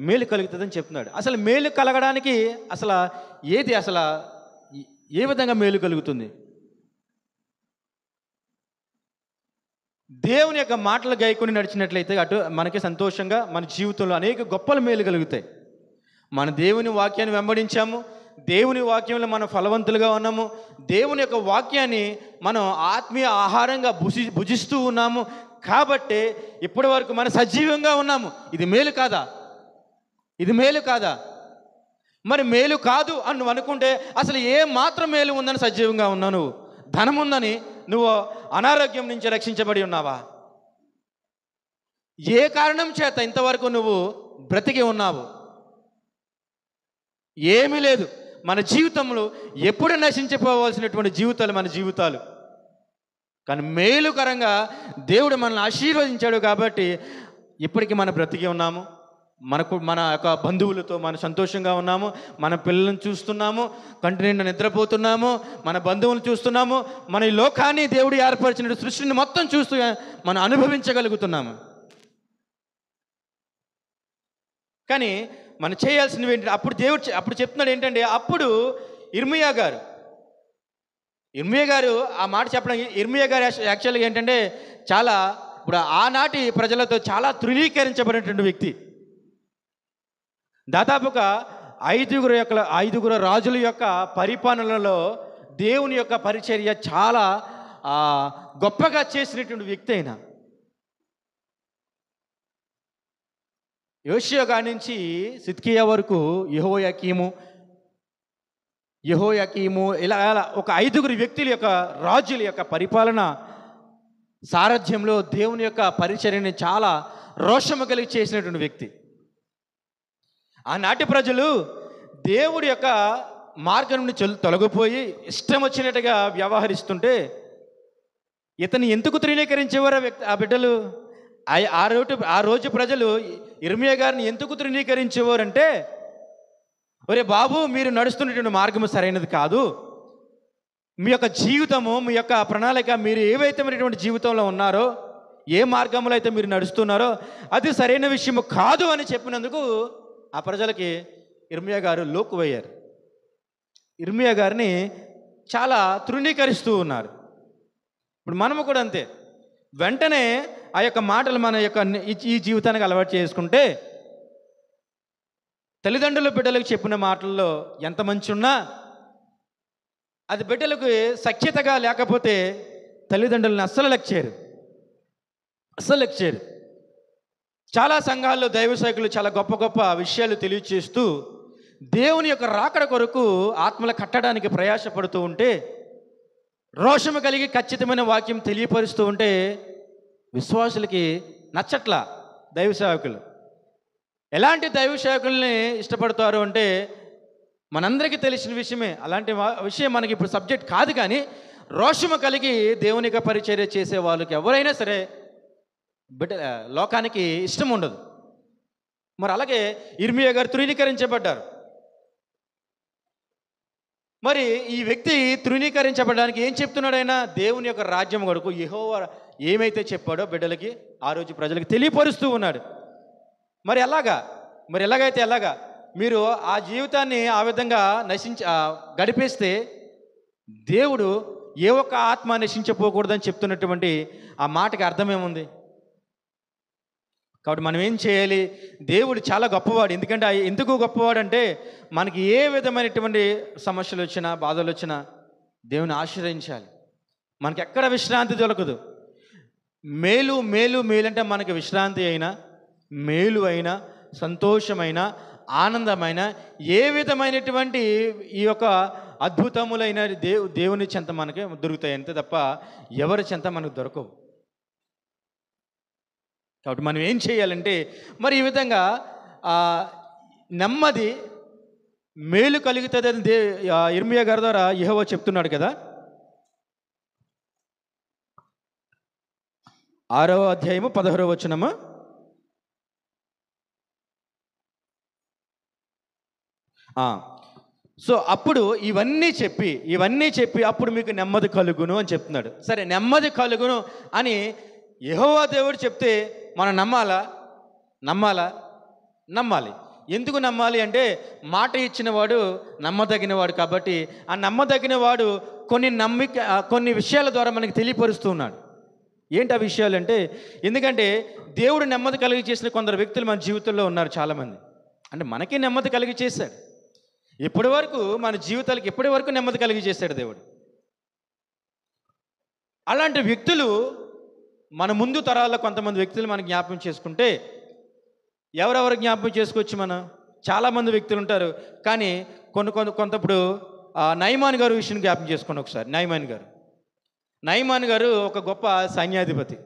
మేలు కలుగుతుందని చెప్తున్నాడు. అసలు మేలు కలగడానికి అసలు ఏది, అసలు ఏ విధంగా మేలు కలుగుతుంది? దేవుని యొక్క మాటలు గైకొని నడిచినట్లయితే అటు మనకి సంతోషంగా మన జీవితంలో అనేక గొప్పల మేలు కలుగుతాయి. మన దేవుని వాక్యాన్ని వెంబడించాము, దేవుని వాక్యంలో మనం ఫలవంతులుగా ఉన్నాము, దేవుని యొక్క వాక్యాన్ని మనం ఆత్మీయ ఆహారంగా భుజిస్తూ ఉన్నాము. కాబట్టి ఇప్పటి వరకు మనం సజీవంగా ఉన్నాము. ఇది మేలు కాదా? ఇది మేలు కాదా? మరి మేలు కాదు అని నువ్వు అనుకుంటే అసలు ఏ మాత్రం మేలు ఉందని సజీవంగా ఉన్నావు? నువ్వు ధనం ఉందని నువ్వు అనారోగ్యం నుంచి రక్షించబడి ఉన్నావా? ఏ కారణం చేత ఇంతవరకు నువ్వు బ్రతికి ఉన్నావు? ఏమీ లేదు. మన జీవితంలో ఎప్పుడు నశించిపోవాల్సినటువంటి జీవితాలు మన జీవితాలు. కానీ మేలుకరంగా దేవుడు మనల్ని ఆశీర్వదించాడు కాబట్టి ఇప్పటికీ మనం బ్రతికి ఉన్నాము. మన యొక్క బంధువులతో మనం సంతోషంగా ఉన్నాము, మన పిల్లలను చూస్తున్నాము, కంటి నిండా నిద్రపోతున్నాము, మన బంధువులను చూస్తున్నాము, మన ఈ లోకాన్ని దేవుడు ఏర్పరిచిన సృష్టిని మొత్తం చూస్తూ మనం అనుభవించగలుగుతున్నాము. కానీ మనం చేయాల్సినవి ఏంటి? అప్పుడు చెప్తున్నాడు ఏంటంటే, అప్పుడు ఇర్మియా గారు ఆ మాట చెప్పడం, ఇర్మియా గారు యాక్చువల్గా ఏంటంటే చాలా ఇప్పుడు ఆనాటి ప్రజలతో చాలా తృణీకరించబడినటువంటి వ్యక్తి. దాదాపుగా ఐదుగురు రాజుల యొక్క పరిపాలనలో దేవుని యొక్క పరిచర్య చాలా గొప్పగా చేసినటువంటి వ్యక్తి అయిన యోషియా గారి నుంచి సిద్కియా వరకు యెహోయాకీము ఇలా ఒక 5 వ్యక్తుల యొక్క రాజుల యొక్క పరిపాలన సారథ్యంలో దేవుని యొక్క పరిచర్యని చాలా రోషము కలిగి చేసినటువంటి వ్యక్తి. ఆనాటి ప్రజలు దేవుడి యొక్క మార్గం నుండి తొలగిపోయి ఇష్టం వచ్చినట్టుగా వ్యవహరిస్తుంటే ఇతన్ని ఎందుకు తృణీకరించేవారు ఆ బిడ్డలు? ఆ రోజు ప్రజలు ఇర్మియా గారిని ఎందుకు తృణీకరించేవారంటే, ఒరే బాబు, మీరు నడుస్తున్నటువంటి మార్గము సరైనది కాదు, మీ యొక్క జీవితము, మీ యొక్క ప్రణాళిక, మీరు ఏవైతే జీవితంలో ఉన్నారో, ఏ మార్గంలో అయితే మీరు నడుస్తున్నారో అది సరైన విషయం కాదు అని చెప్పినందుకు ఆ ప్రజలకి ఇర్మియా గారు లోకువయ్యారు. ఇర్మియా గారిని చాలా తృణీకరిస్తూ ఉన్నారు. ఇప్పుడు మనము కూడా అంతే. వెంటనే ఆ యొక్క మాటలు మన యొక్క ఈ జీవితానికి అలవాటు చేసుకుంటే, తల్లిదండ్రుల బిడ్డలకు చెప్పిన మాటల్లో ఎంత మంచి ఉన్నా అది బిడ్డలకు సఖ్యతగా లేకపోతే తల్లిదండ్రులను అస్సలు లెక్క చేయరు. చాలా సంఘాల్లో దైవ సేవకులు చాలా గొప్ప గొప్ప విషయాలు తెలియచేస్తూ దేవుని యొక్క రాకడ కొరకు ఆత్మల కట్టడానికి ప్రయాసపడుతూ ఉంటే, రోషము కలిగి ఖచ్చితమైన వాక్యం తెలియపరుస్తూ ఉంటే విశ్వాసులకి నచ్చట్ల. దైవ సేవకులు ఎలాంటి దైవ సేవకుల్ని ఇష్టపడతారు అంటే మనందరికీ తెలిసిన విషయమే. అలాంటి విషయం మనకి ఇప్పుడు సబ్జెక్ట్ కాదు. కానీ రోషము కలిగి దేవునిక పరిచర్య చేసే వాళ్ళకి ఎవరైనా సరే లోకానికి ఇష్టం ఉండదు. మరి అలాగే ఇర్మియా గారు తృణీకరించబడ్డారు. మరి ఈ వ్యక్తి తృణీకరించబడడానికి ఏం చెప్తున్నాడు? ఆయన దేవుని యొక్క రాజ్యం కొరకు యెహోవా ఏమైతే చెప్పాడో బిడ్డలకి ఆ రోజు ప్రజలకి తెలియపరుస్తూ ఉన్నాడు. మరి ఎలాగైతే ఎలాగా మీరు ఆ జీవితాన్ని ఆ విధంగా గడిపేస్తే దేవుడు ఏ ఒక్క ఆత్మ నశించిపోకూడదని చెప్తున్నటువంటి ఆ మాటకి అర్థమేముంది? కాబట్టి మనం ఏం చేయాలి? దేవుడు చాలా గొప్పవాడు. ఎందుకు గొప్పవాడు అంటే మనకి ఏ విధమైనటువంటి సమస్యలు వచ్చినా, బాధలు వచ్చినా దేవుని ఆశ్రయించాలి. మనకి ఎక్కడ విశ్రాంతి దొరకదు. మేలు మేలు మేలు అంటే మనకి విశ్రాంతి అయినా, మేలు అయినా, సంతోషమైన, ఆనందమైన, ఏ విధమైనటువంటి ఈ యొక్క అద్భుతములైన దేవుని చెంత మనకి దొరుకుతాయి అంతే తప్ప ఎవరి చెంత మనకు దొరకవు. కాబట్టి మనం ఏం చేయాలంటే మరి ఈ విధంగా నెమ్మది మేలు కలుగుతుంది అని ఇర్మియా గారి ద్వారా యెహోవా చెప్తున్నాడు కదా. 6వ అధ్యాయము 16వ వచనము. సో అప్పుడు ఇవన్నీ చెప్పి అప్పుడు మీకు నెమ్మది కలుగును అని చెప్తున్నాడు. సరే, నెమ్మది కలుగును అని యెహోవా దేవుడు చెప్తే మనం నమ్మాలి. ఎందుకు నమ్మాలి అంటే మాట ఇచ్చిన వాడు నమ్మదగిన వాడు. కాబట్టి ఆ నమ్మదగిన వాడు కొన్ని విషయాల ద్వారా మనకి తెలియపరుస్తూ ఉన్నాడు. ఏంటి ఆ విషయాలు అంటే, ఎందుకంటే దేవుడు నెమ్మది కలిగి చేసిన కొందరు వ్యక్తులు మన జీవితంలో ఉన్నారు చాలామంది. అంటే మనకి నెమ్మది కలిగి చేశాడు. ఇప్పటి వరకు మన జీవితాలకు ఎప్పటి వరకు నెమ్మది కలిగి చేశాడు దేవుడు. అలాంటి వ్యక్తులు మన ముందు తరాల్లో కొంతమంది వ్యక్తులు మనం జ్ఞాపకం చేసుకుంటే, ఎవరెవరు జ్ఞాపకం చేసుకోవచ్చు? మనం చాలామంది వ్యక్తులు ఉంటారు. కానీ కొంతప్పుడు నయమాన్ గారు విషయం జ్ఞాపకం చేసుకోండి ఒకసారి. నయమాన్ గారు ఒక గొప్ప సైన్యాధిపతి.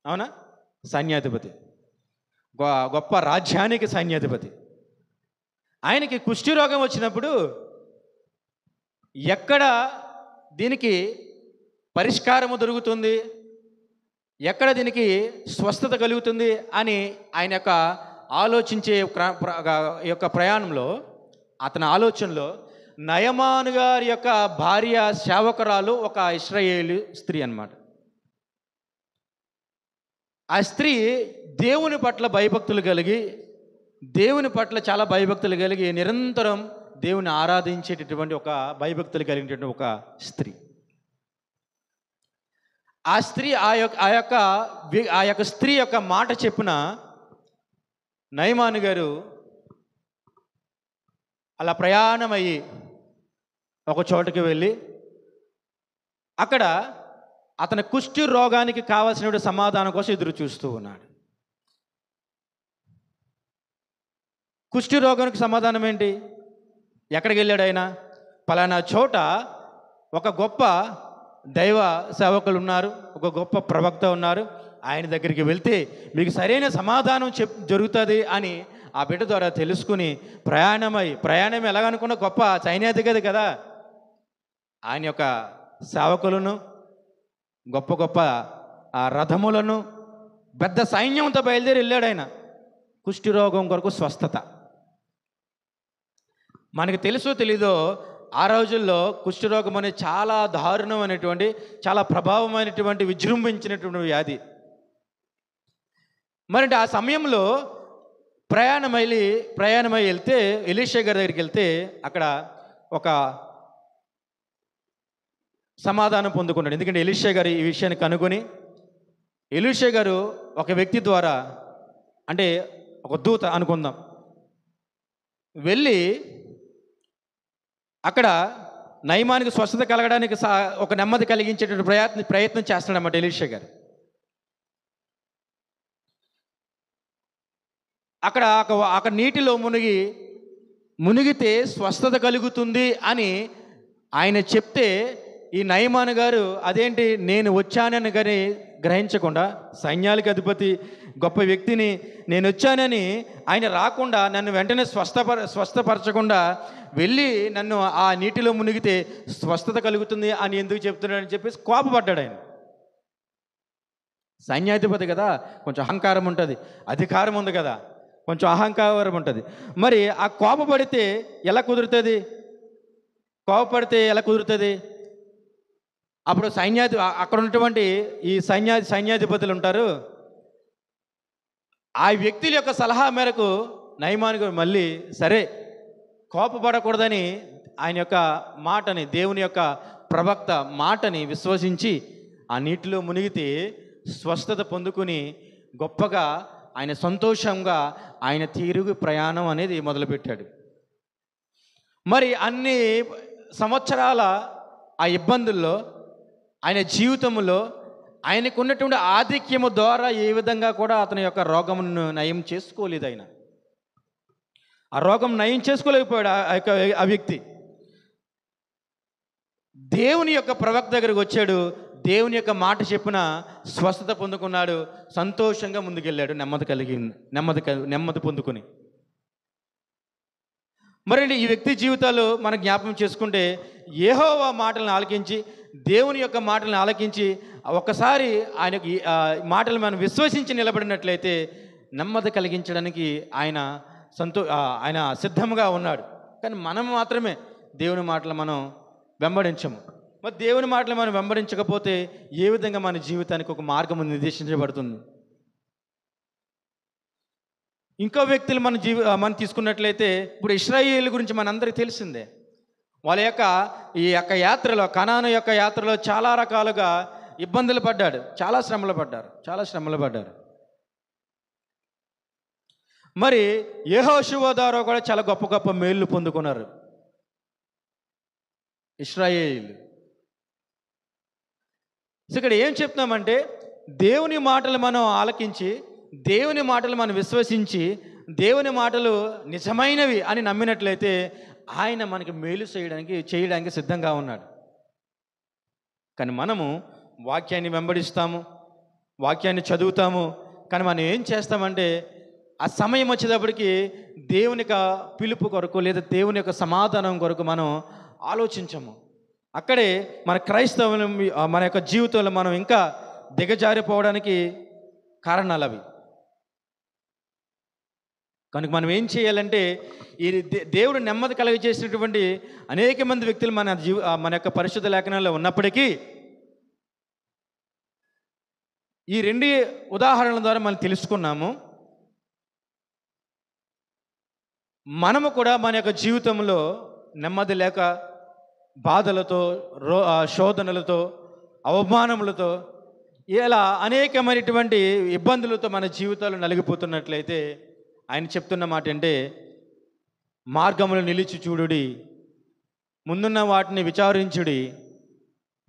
అవునా? సైన్యాధిపతి, గొప్ప రాజ్యానికి సైన్యాధిపతి. ఆయనకి కుష్టి రోగం వచ్చినప్పుడు ఎక్కడ దీనికి పరిష్కారము దొరుకుతుంది, ఎక్కడ దీనికి స్వస్థత కలుగుతుంది అని ఆయన యొక్క ఆలోచించే యొక్క ప్రయాణంలో, అతని ఆలోచనలో నయమాను గారి యొక్క భార్య సేవకురాలు ఒక ఇశ్రాయేలు స్త్రీ అన్నమాట. ఆ స్త్రీ దేవుని పట్ల చాలా భయభక్తులు కలిగి నిరంతరం దేవుని ఆరాధించేటటువంటి ఒక భయభక్తులు కలిగినటువంటి ఒక స్త్రీ. ఆ యొక్క స్త్రీ యొక్క మాట చెప్పిన నయమాను గారు అలా ప్రయాణమయ్యి ఒక చోటుకి వెళ్ళి అక్కడ అతని కుష్టి రోగానికి కావాల్సిన సమాధానం కోసం ఎదురు చూస్తూ ఉన్నాడు. కుష్టి రోగానికి సమాధానం ఏంటి? ఎక్కడికి వెళ్ళాడు ఆయన? పలానా చోట ఒక గొప్ప దైవ సేవకులు ఉన్నారు, ఒక గొప్ప ప్రవక్త ఉన్నారు, ఆయన దగ్గరికి వెళ్తే మీకు సరైన సమాధానం జరుగుతుంది అని ఆ బిడ్డ ద్వారా తెలుసుకుని ప్రయాణం ఎలాగనుకున్న గొప్ప సైన్యాధిపతి కదా, ఆయన యొక్క సేవకులను, గొప్ప గొప్ప రథములను, పెద్ద సైన్యంతో బయలుదేరి వెళ్ళాడు ఆయన కుష్టి రోగం కొరకు స్వస్థత. మనకు తెలుసో తెలీదో ఆ రోజుల్లో కుష్ఠరోగం అనేది చాలా దారుణమైనటువంటి, చాలా ప్రభావమైనటువంటి, విజృంభించినటువంటి వ్యాధి. మరి ఆ సమయంలో ప్రయాణమై వెళ్తే, ఎలీషా గారి దగ్గరికి వెళ్తే అక్కడ ఒక సమాధానం పొందుకున్నాడు. ఎందుకంటే ఎలీషా గారు ఈ విషయాన్ని కనుగొని, ఎలీషా గారు ఒక వ్యక్తి ద్వారా, అంటే ఒక దూత అనుకుందాం, వెళ్ళి అక్కడ నయమానికి స్వస్థత కలగడానికి ఒక నెమ్మది కలిగించేటువంటి ప్రయత్నం చేస్తున్నాడన్నమాట ఎలీషా గారు. అక్కడ నీటిలో మునిగితే స్వస్థత కలుగుతుంది అని ఆయన చెప్తే, ఈ నయమాన్ గారు అదేంటి నేను వచ్చానని కానీ గ్రహించకుండా, సైన్యాలకు అధిపతి గొప్ప వ్యక్తిని నేను వచ్చానని ఆయన రాకుండా, నన్ను వెంటనే స్వస్థపరచకుండా వెళ్ళి నన్ను ఆ నీటిలో మునిగితే స్వస్థత కలుగుతుంది అని ఎందుకు చెప్తున్నాడని చెప్పేసి కోపపడ్డాడు ఆయన. సైన్యాధిపతి కదా, కొంచెం అహంకారం ఉంటుంది, అధికారం ఉంది కదా, కొంచెం అహంకారం ఉంటుంది. మరి ఆ కోపపడితే ఎలా కుదురుతుంది? అప్పుడు అక్కడ ఉన్నటువంటి ఈ సైన్యాధిపతులు ఉంటారు, ఆ వ్యక్తుల యొక్క సలహా మేరకు నయమాను గారు మళ్ళీ సరే కోపపడకూడదని ఆయన యొక్క మాటని, దేవుని యొక్క ప్రవక్త మాటని విశ్వసించి ఆ నీటిలో మునిగితే స్వస్థత పొందుకుని గొప్పగా ఆయన సంతోషంగా ఆయన తిరుగు ప్రయాణం అనేది మొదలుపెట్టాడు. మరి అన్ని సంవత్సరాల ఆ ఇబ్బందుల్లో, ఆయన జీవితంలో ఆయనకు ఉన్నటువంటి ఆధిక్యము ద్వారా ఏ విధంగా కూడా అతని యొక్క రోగమును నయం చేసుకోలేదు. ఆయన ఆ రోగం నయం చేసుకోలేకపోయాడు ఆ వ్యక్తి. దేవుని యొక్క ప్రవక్త దగ్గరికి వచ్చాడు, దేవుని యొక్క మాట చెప్పిన స్వస్థత పొందుకున్నాడు, సంతోషంగా ముందుకెళ్ళాడు, నెమ్మది పొందుకుని. మరి ఈ వ్యక్తి జీవితాలు మనం జ్ఞాపకం చేసుకుంటే, యెహోవా మాటలను ఆలకించి, దేవుని యొక్క మాటలను ఆలకించి, ఒక్కసారి ఆయనకి మాటలు మనం విశ్వసించి నిలబడినట్లయితే నెమ్మది కలిగించడానికి ఆయన సిద్ధంగా ఉన్నాడు. కానీ మనం మాత్రమే దేవుని మాటలు మనం వెంబడించము. మరి దేవుని మాటలు మనం వెంబడించకపోతే ఏ విధంగా మన జీవితానికి ఒక మార్గం నిర్దేశించబడుతుంది? ఇంకో వ్యక్తులు మనం తీసుకున్నట్లయితే, ఇప్పుడు ఇశ్రాయేలు గురించి మనందరికీ తెలిసిందే. వాళ్ళ యొక్క ఈ యొక్క యాత్రలో, కనాను యొక్క యాత్రలో చాలా రకాలుగా ఇబ్బందులు పడ్డాడు, చాలా శ్రమలు పడ్డారు. మరి యెహోషువ ద్వారా కూడా చాలా గొప్ప గొప్ప మేళ్ళు పొందుకున్నారు ఇశ్రాయేలు. ఇక్కడ ఏం చెప్తున్నామంటే, దేవుని మాటలు మనం ఆలకించి, దేవుని మాటలు మనం విశ్వసించి, దేవుని మాటలు నిజమైనవి అని నమ్మినట్లయితే ఆయన మనకి మేలు చేయడానికి సిద్ధంగా ఉన్నాడు. కానీ మనము వాక్యాన్ని వెంబడిస్తాము, వాక్యాన్ని చదువుతాము, కానీ మనం ఏం చేస్తామంటే ఆ సమయం వచ్చేటప్పటికి దేవుని యొక్క పిలుపు కొరకు లేదా దేవుని యొక్క సమాధానం కొరకు మనం ఆలోచించము. అక్కడే మన క్రైస్తవం, మన యొక్క జీవితంలో మనం ఇంకా దిగజారిపోవడానికి కారణాలు అవి. కనుక మనం ఏం చేయాలంటే, ఈ దేవుడు నెమ్మది కలుగజేసినటువంటి అనేక మంది వ్యక్తులు మన యొక్క పరిశుద్ధ లేఖనాల్లో ఉన్నప్పటికీ, ఈ రెండు ఉదాహరణల ద్వారా మనం తెలుసుకున్నాము, మనము కూడా మన యొక్క జీవితంలో నెమ్మది లేక, బాధలతో, శోధనలతో, అవమానములతో, ఇలా అనేకమైనటువంటి ఇబ్బందులతో మన జీవితాలు నలిగిపోతున్నట్లయితే ఆయన చెప్తున్న మాట అంటే, మార్గములు నిలిచి చూడుడి, ముందున్న వాటిని విచారించుడి,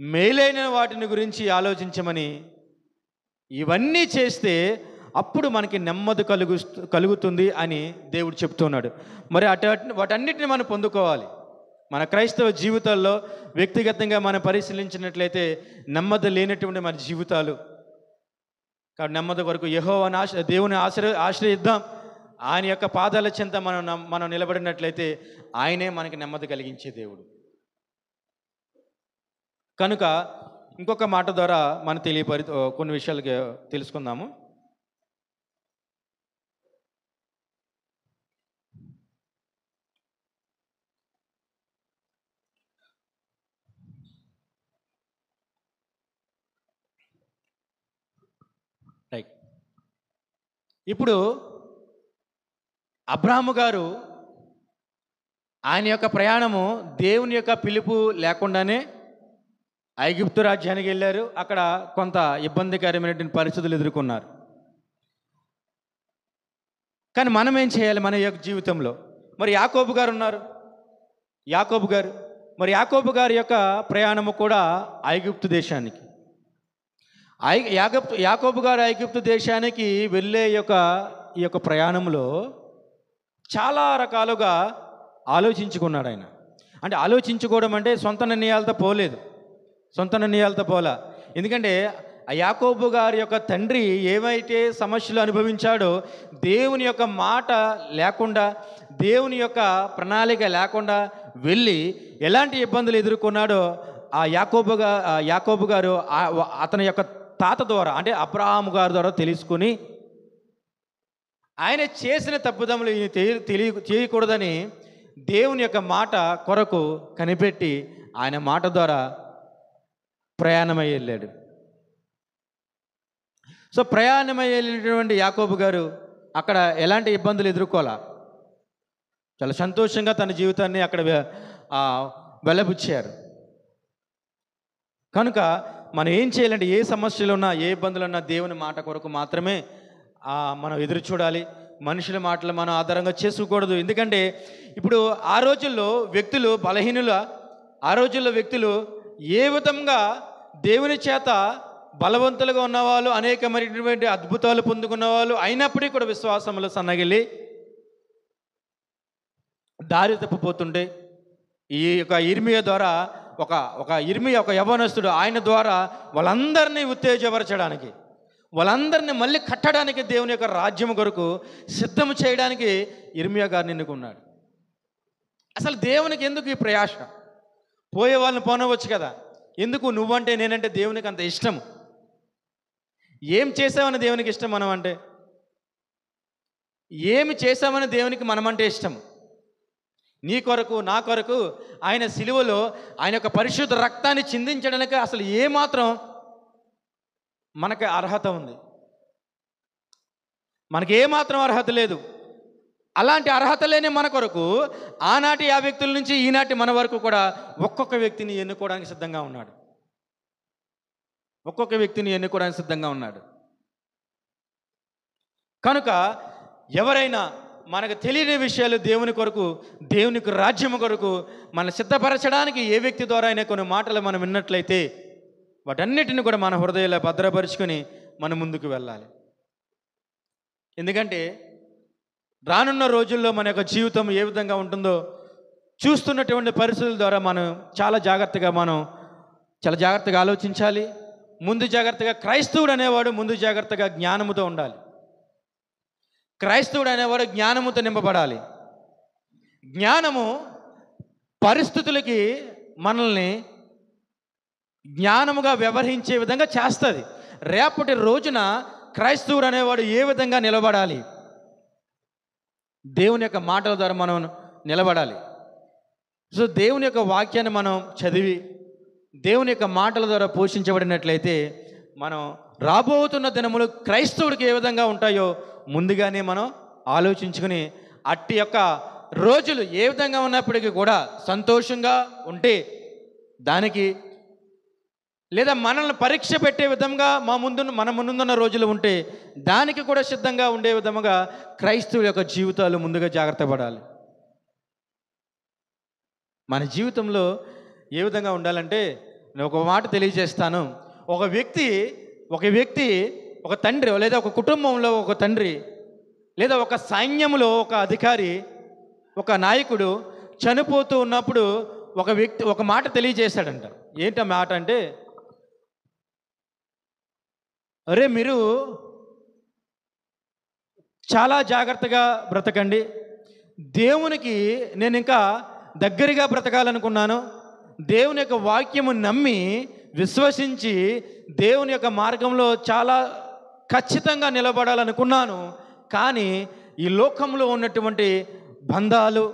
మేలైన వాటిని గురించి ఆలోచించమని. ఇవన్నీ చేస్తే అప్పుడు మనకి నెమ్మది కలుగుతుంది అని దేవుడు చెప్తున్నాడు. మరి వాటన్నిటిని మనం పొందుకోవాలి. మన క్రైస్తవ జీవితాల్లో వ్యక్తిగతంగా మనం పరిశీలించినట్లయితే నెమ్మది లేనటువంటి మన జీవితాలు. కాబట్టి నెమ్మది కొరకు దేవుని ఆశ్రయిద్దాం. ఆయన యొక్క పాదాల చెంత మనం నిలబడినట్లయితే ఆయనే మనకి నెమ్మది కలిగించే దేవుడు. కనుక ఇంకొక మాట ద్వారా మనం కొన్ని విషయాలు తెలుసుకుందాము. ఇప్పుడు అబ్రాహాము గారు ఆయన యొక్క ప్రయాణము దేవుని యొక్క పిలుపు లేకుండానే ఐగుప్తు రాజ్యానికి వెళ్ళారు. అక్కడ కొంత ఇబ్బందికరమైనటువంటి పరిస్థితులు ఎదుర్కొన్నారు. కానీ మనం ఏం చేయాలి మన యొక్క జీవితంలో? మరి యాకోబు గారు ఉన్నారు, యాకోబు గారి యొక్క ప్రయాణము కూడా ఐగుప్తు దేశానికి. యాకోబు గారు ఐగుప్తు దేశానికి వెళ్ళే ఈ యొక్క ప్రయాణంలో చాలా రకాలుగా ఆలోచించుకున్నాడు ఆయన. అంటే ఆలోచించుకోవడం అంటే సొంత నిర్ణయాలతో పోలా. ఎందుకంటే ఆ యాకోబు గారి యొక్క తండ్రి ఏవైతే సమస్యలు అనుభవించాడో, దేవుని యొక్క మాట లేకుండా, దేవుని యొక్క ప్రణాళిక లేకుండా వెళ్ళి ఎలాంటి ఇబ్బందులు ఎదుర్కొన్నాడో ఆ యాకోబు గారు అతని యొక్క తాత ద్వారా, అంటే అబ్రాహాము గారి ద్వారా తెలుసుకుని ఆయన చేసిన తప్పుదములు చేయకూడదని దేవుని యొక్క మాట కొరకు కనిపెట్టి ఆయన మాట ద్వారా ప్రయాణమై వెళ్ళాడు. సో ప్రయాణమై వెళ్ళినటువంటి యాకోబు గారు అక్కడ ఎలాంటి ఇబ్బందులు ఎదుర్కోవాలా, చాలా సంతోషంగా తన జీవితాన్ని అక్కడ వెలబుచ్చారు. కనుక మనం ఏం చేయాలంటే, ఏ సమస్యలు ఉన్నా, ఏ ఇబ్బందులు ఉన్నా దేవుని మాట కొరకు మాత్రమే మనం ఎదురు చూడాలి. మనుషుల మాటలు మనం ఆధారంగా చేసుకోకూడదు. ఎందుకంటే ఇప్పుడు ఆ రోజుల్లో వ్యక్తులు ఏ విధంగా దేవుని చేత బలవంతులుగా ఉన్నవాళ్ళు, అనేకమైనటువంటి అద్భుతాలు పొందుకున్న వాళ్ళు అయినప్పటికీ కూడా విశ్వాసంలో సన్నగిల్లి దారి తప్పిపోతుండే ఈ యొక్క ఇర్మియా ద్వారా ఒక యవ్వనస్తుడు ఆయన ద్వారా వాళ్ళందరినీ ఉత్తేజపరచడానికి, వాళ్ళందరినీ మళ్ళీ కట్టడానికి, దేవుని యొక్క రాజ్యం కొరకు సిద్ధం చేయడానికి ఇర్మియా గారిని ఎన్నుకున్నాడు. అసలు దేవునికి ఎందుకు ఈ ప్రయాస? పోయే వాళ్ళని పోనవచ్చు కదా, ఎందుకు నువ్వంటే నేనంటే దేవునికి అంత ఇష్టము? ఏం చేసామని దేవునికి ఇష్టం? మనం అంటే ఏమి చేసామని దేవునికి మనమంటే ఇష్టము? నీ కొరకు, నా కొరకు ఆయన సిలువలో ఆయన యొక్క పరిశుద్ధ రక్తాన్ని చిందించడానికి అసలు ఏమాత్రం మనకి అర్హత ఉంది? మనకి ఏమాత్రం అర్హత లేదు. అలాంటి అర్హత లేని మన కొరకు ఆనాటి ఆ వ్యక్తుల నుంచి ఈనాటి మన వరకు కూడా ఒక్కొక్క వ్యక్తిని ఎన్నుకోవడానికి సిద్ధంగా ఉన్నాడు. కనుక ఎవరైనా మనకు తెలియని విషయాలు దేవుని కొరకు, దేవునికి రాజ్యం కొరకు మన సిద్ధపరచడానికి ఏ వ్యక్తి ద్వారా అయినా కొన్ని మాటలు మనం విన్నట్లయితే వాటన్నిటిని కూడా మన హృదయంలో భద్రపరుచుకొని మనం ముందుకు వెళ్ళాలి. ఎందుకంటే రానున్న రోజుల్లో మన యొక్క జీవితం ఏ విధంగా ఉంటుందో చూస్తున్నటువంటి పరిస్థితుల ద్వారా మనం చాలా జాగ్రత్తగా ఆలోచించాలి. ముందు జాగ్రత్తగా క్రైస్తవుడు అనేవాడు ముందు జాగ్రత్తగా జ్ఞానముతో ఉండాలి. క్రైస్తవుడు అనేవాడు జ్ఞానముతో నింపబడాలి. జ్ఞానము పరిస్థితులకి మనల్ని జ్ఞానముగా వ్యవహరించే విధంగా చేస్తుంది. రేపటి రోజున క్రైస్తవుడు అనేవాడు ఏ విధంగా నిలబడాలి? దేవుని యొక్క మాటల ద్వారా మనం నిలబడాలి. సో దేవుని యొక్క వాక్యాన్ని మనం చదివి దేవుని యొక్క మాటల ద్వారా పోషించబడినట్లయితే మనం రాబోతున్న దినములు క్రైస్తవుడికి ఏ విధంగా ఉంటాయో ముందుగానే మనం ఆలోచించుకుని అట్టి యొక్క రోజులు ఏ విధంగా ఉన్నప్పటికీ కూడా సంతోషంగా ఉంటే దానికి, లేదా మనల్ని పరీక్ష పెట్టే విధంగా మన ముందున్న రోజులు ఉంటే దానికి కూడా సిద్ధంగా ఉండే విధముగా క్రైస్తవుల యొక్క జీవితాలు ముందుగా జాగ్రత్త పడాలి. మన జీవితంలో ఏ విధంగా ఉండాలంటే నేను ఒక మాట తెలియజేస్తాను. ఒక వ్యక్తి ఒక తండ్రి, లేదా ఒక కుటుంబంలో ఒక తండ్రి, లేదా ఒక సైన్యంలో ఒక అధికారి, ఒక నాయకుడు చనిపోతూ ఉన్నప్పుడు ఒక వ్యక్తి ఒక మాట తెలియజేశాడంట. ఏంటి ఆ మాట అంటే, అరే మీరు చాలా జాగ్రత్తగా బ్రతకండి, దేవునికి నేను ఇంకా దగ్గరగా బ్రతకాలనుకున్నాను, దేవుని యొక్క వాక్యము నమ్మి విశ్వసించి దేవుని యొక్క మార్గంలో చాలా ఖచ్చితంగా నిలబడాలనుకున్నాను. కానీ ఈ లోకంలో ఉన్నటువంటి బంధాలు,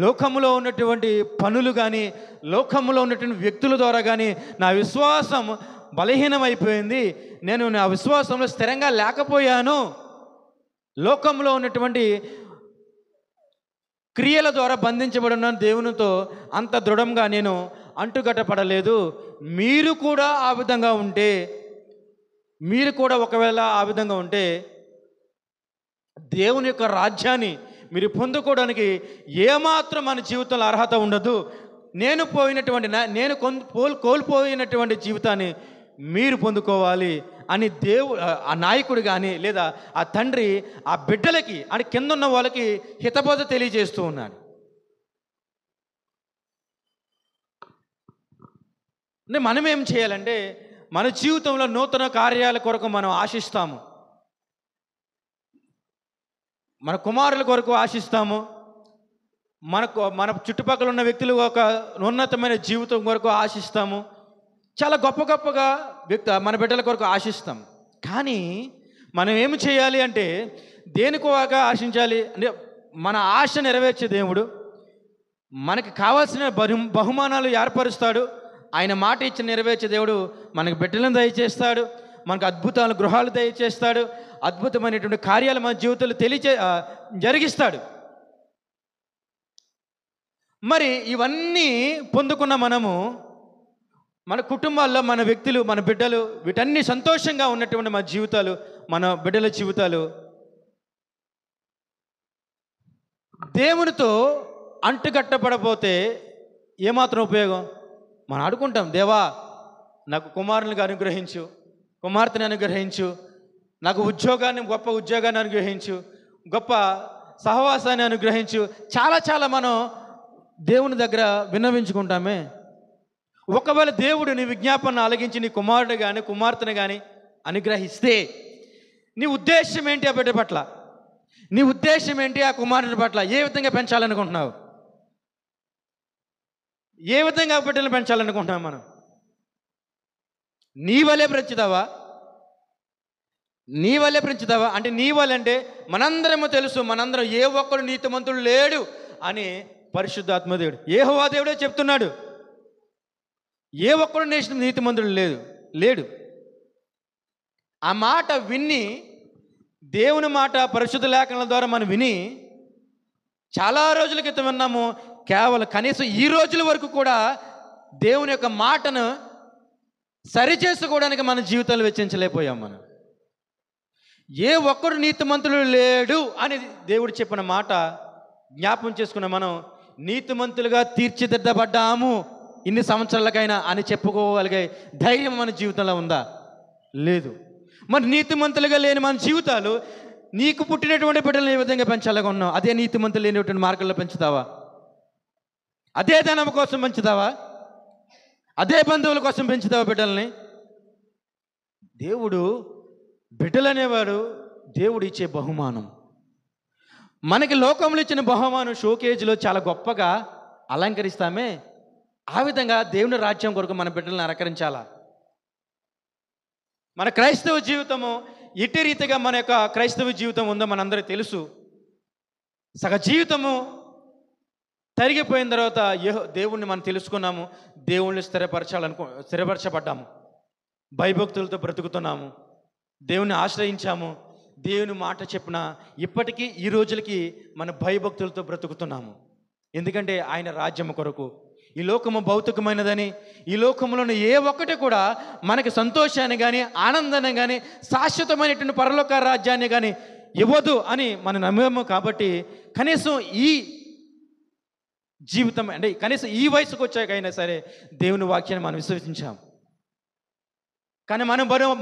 లోకంలో ఉన్నటువంటి పనులు కానీ, లోకంలో ఉన్నటువంటి వ్యక్తుల ద్వారా కానీ నా విశ్వాసం బలహీనమైపోయింది. నేను నా విశ్వాసంలో స్థిరంగా లేకపోయాను. లోకంలో ఉన్నటువంటి క్రియల ద్వారా బంధించబడిన దేవునితో అంత దృఢంగా నేను అంటుకట్టపడలేదు. మీరు కూడా ఆ విధంగా ఉంటే, మీరు కూడా ఒకవేళ ఆ విధంగా ఉంటే దేవుని యొక్క రాజ్యాన్ని మీరు పొందుకోవడానికి ఏమాత్రం మన జీవితంలో అర్హత ఉండదు. నేను కోల్పోయినటువంటి జీవితాన్ని మీరు పొందుకోవాలి అని ఆ నాయకుడు కానీ లేదా ఆ తండ్రి ఆ బిడ్డలకి అని కింద ఉన్న వాళ్ళకి హితబోధ తెలియజేస్తూ ఉన్నాడు. అంటే మనం ఏం చేయాలంటే మన జీవితంలో నూతన కార్యాల కొరకు మనం ఆశిస్తాము, మన కుమారుల కొరకు ఆశిస్తాము, మన చుట్టుపక్కల ఉన్న వ్యక్తులు ఒక ఉన్నతమైన జీవితం కొరకు ఆశిస్తాము, చాలా గొప్ప గొప్పగా మన బిడ్డల కొరకు ఆశిస్తాం. కానీ మనం ఏమి చేయాలి అంటే దేనికోగా ఆశించాలి అంటే మన ఆశ నెరవేర్చే దేవుడు మనకి కావాల్సిన బహుమానాలు ఏర్పరుస్తాడు. ఆయన మాట ఇచ్చి నెరవేర్చే దేవుడు మనకు బిడ్డలను దయచేస్తాడు, మనకు అద్భుతాలు గృహాలు దయచేస్తాడు, అద్భుతమైనటువంటి కార్యాలు మన జీవితంలో జరిగిస్తాడు. మరి ఇవన్నీ పొందుకున్న మనము మన కుటుంబాల్లో మన వ్యక్తులు మన బిడ్డలు వీటన్ని సంతోషంగా ఉన్నటువంటి మన జీవితాలు, మన బిడ్డల జీవితాలు దేవునితో అంటుకట్టబడపోతే ఏమాత్రం ఉపయోగం? మనం ఆడుకుంటాం, దేవా నాకు కుమారునిగా అనుగ్రహించు, కుమార్తెని అనుగ్రహించు, నాకు గొప్ప ఉద్యోగాన్ని అనుగ్రహించు, గొప్ప సహవాసాన్ని అనుగ్రహించు, చాలా చాలా మనం దేవుని దగ్గర విన్నవించుకుంటామే. ఒకవేళ దేవుడు నీ విజ్ఞాపన ఆలకించి నీ కుమారుడు కానీ కుమార్తెను కానీ అనుగ్రహిస్తే నీ ఉద్దేశం ఏంటి? ఆ బిడ్డ పట్ల నీ ఉద్దేశం ఏంటి? ఆ కుమారుని పట్ల ఏ విధంగా పెంచాలనుకుంటున్నావు? ఏ విధంగా బిడ్డలను పెంచాలనుకుంటున్నావు? మనం నీ వల్లే పెంచుతావా? నీ వల్లే పెంచుతావా? అంటే నీ వల్ల అంటే మనందరము తెలుసు, మనందరం ఏ ఒక్కడు నీతిమంతుడు లేడు అని పరిశుద్ధాత్మదేవుడు యెహోవా దేవుడే చెప్తున్నాడు. ఏ ఒక్కడు నీతిమంతుడు లేడు. ఆ మాట విని, దేవుని మాట పరిశుద్ధ లేఖనాల ద్వారా మనం విని చాలా రోజుల క్రితం విన్నాము. కేవలం కనీసం ఈ రోజుల వరకు కూడా దేవుని యొక్క మాటను సరిచేసుకోవడానికి మన జీవితాలు వెచ్చించలేకపోయాం. మనం ఏ ఒక్కడు నీతిమంతుడు లేడు అని దేవుడు చెప్పిన మాట జ్ఞాపం చేసుకున్న మనం నీతిమంతులుగా తీర్చిదిద్దబడ్డాము ఇన్ని సంవత్సరాలకైనా అని చెప్పుకోగలిగే ధైర్యం మన జీవితంలో ఉందా? లేదు. మరి నీతిమంతులుగా లేని మన జీవితాలు నీకు పుట్టినటువంటి బిడ్డలను ఏ విధంగా పెంచాలని ఉన్నావు? అదే నీతిమంతులు లేనిటువంటి మార్గంలో పెంచుతావా? అదే ధనం కోసం పెంచుతావా? అదే బంధువుల కోసం పెంచుతావా బిడ్డల్ని? దేవుడు బిడ్డలనేవాడు దేవుడు ఇచ్చే బహుమానం. మనకి లోకంలో ఇచ్చిన బహుమానం షోకేజ్లో చాలా గొప్పగా అలంకరిస్తామే, ఆ విధంగా దేవుని రాజ్యం కొరకు మన బిడ్డలను అలంకరించాలా. మన క్రైస్తవ జీవితము ఎట్టి రీతిగా మన యొక్క క్రైస్తవ జీవితం ఉందో మనందరికీ తెలుసు. సగ జీవితము తరిగిపోయిన తర్వాత దేవుణ్ణి మనం తెలుసుకున్నాము, దేవుణ్ణి స్థిరపరచబడ్డాము, భయభక్తులతో బ్రతుకుతున్నాము, దేవుణ్ణి ఆశ్రయించాము, దేవుని మాట చెప్పిన ఇప్పటికీ ఈ రోజులకి మన భయభక్తులతో బ్రతుకుతున్నాము. ఎందుకంటే ఆయన రాజ్యం కొరకు. ఈ లోకము భౌతికమైనదని, ఈ లోకంలోని ఏ ఒక్కటి కూడా మనకి సంతోషాన్ని కానీ ఆనందాన్ని కానీ శాశ్వతమైనటువంటి పరలోక రాజ్యాన్ని కానీ ఇవ్వదు అని మనం నమ్మాము. కాబట్టి కనీసం ఈ జీవితం అంటే కనీసం ఈ వయసుకు వచ్చాకైనా సరే దేవుని వాక్యాన్ని మనం విశ్వసించాం. కానీ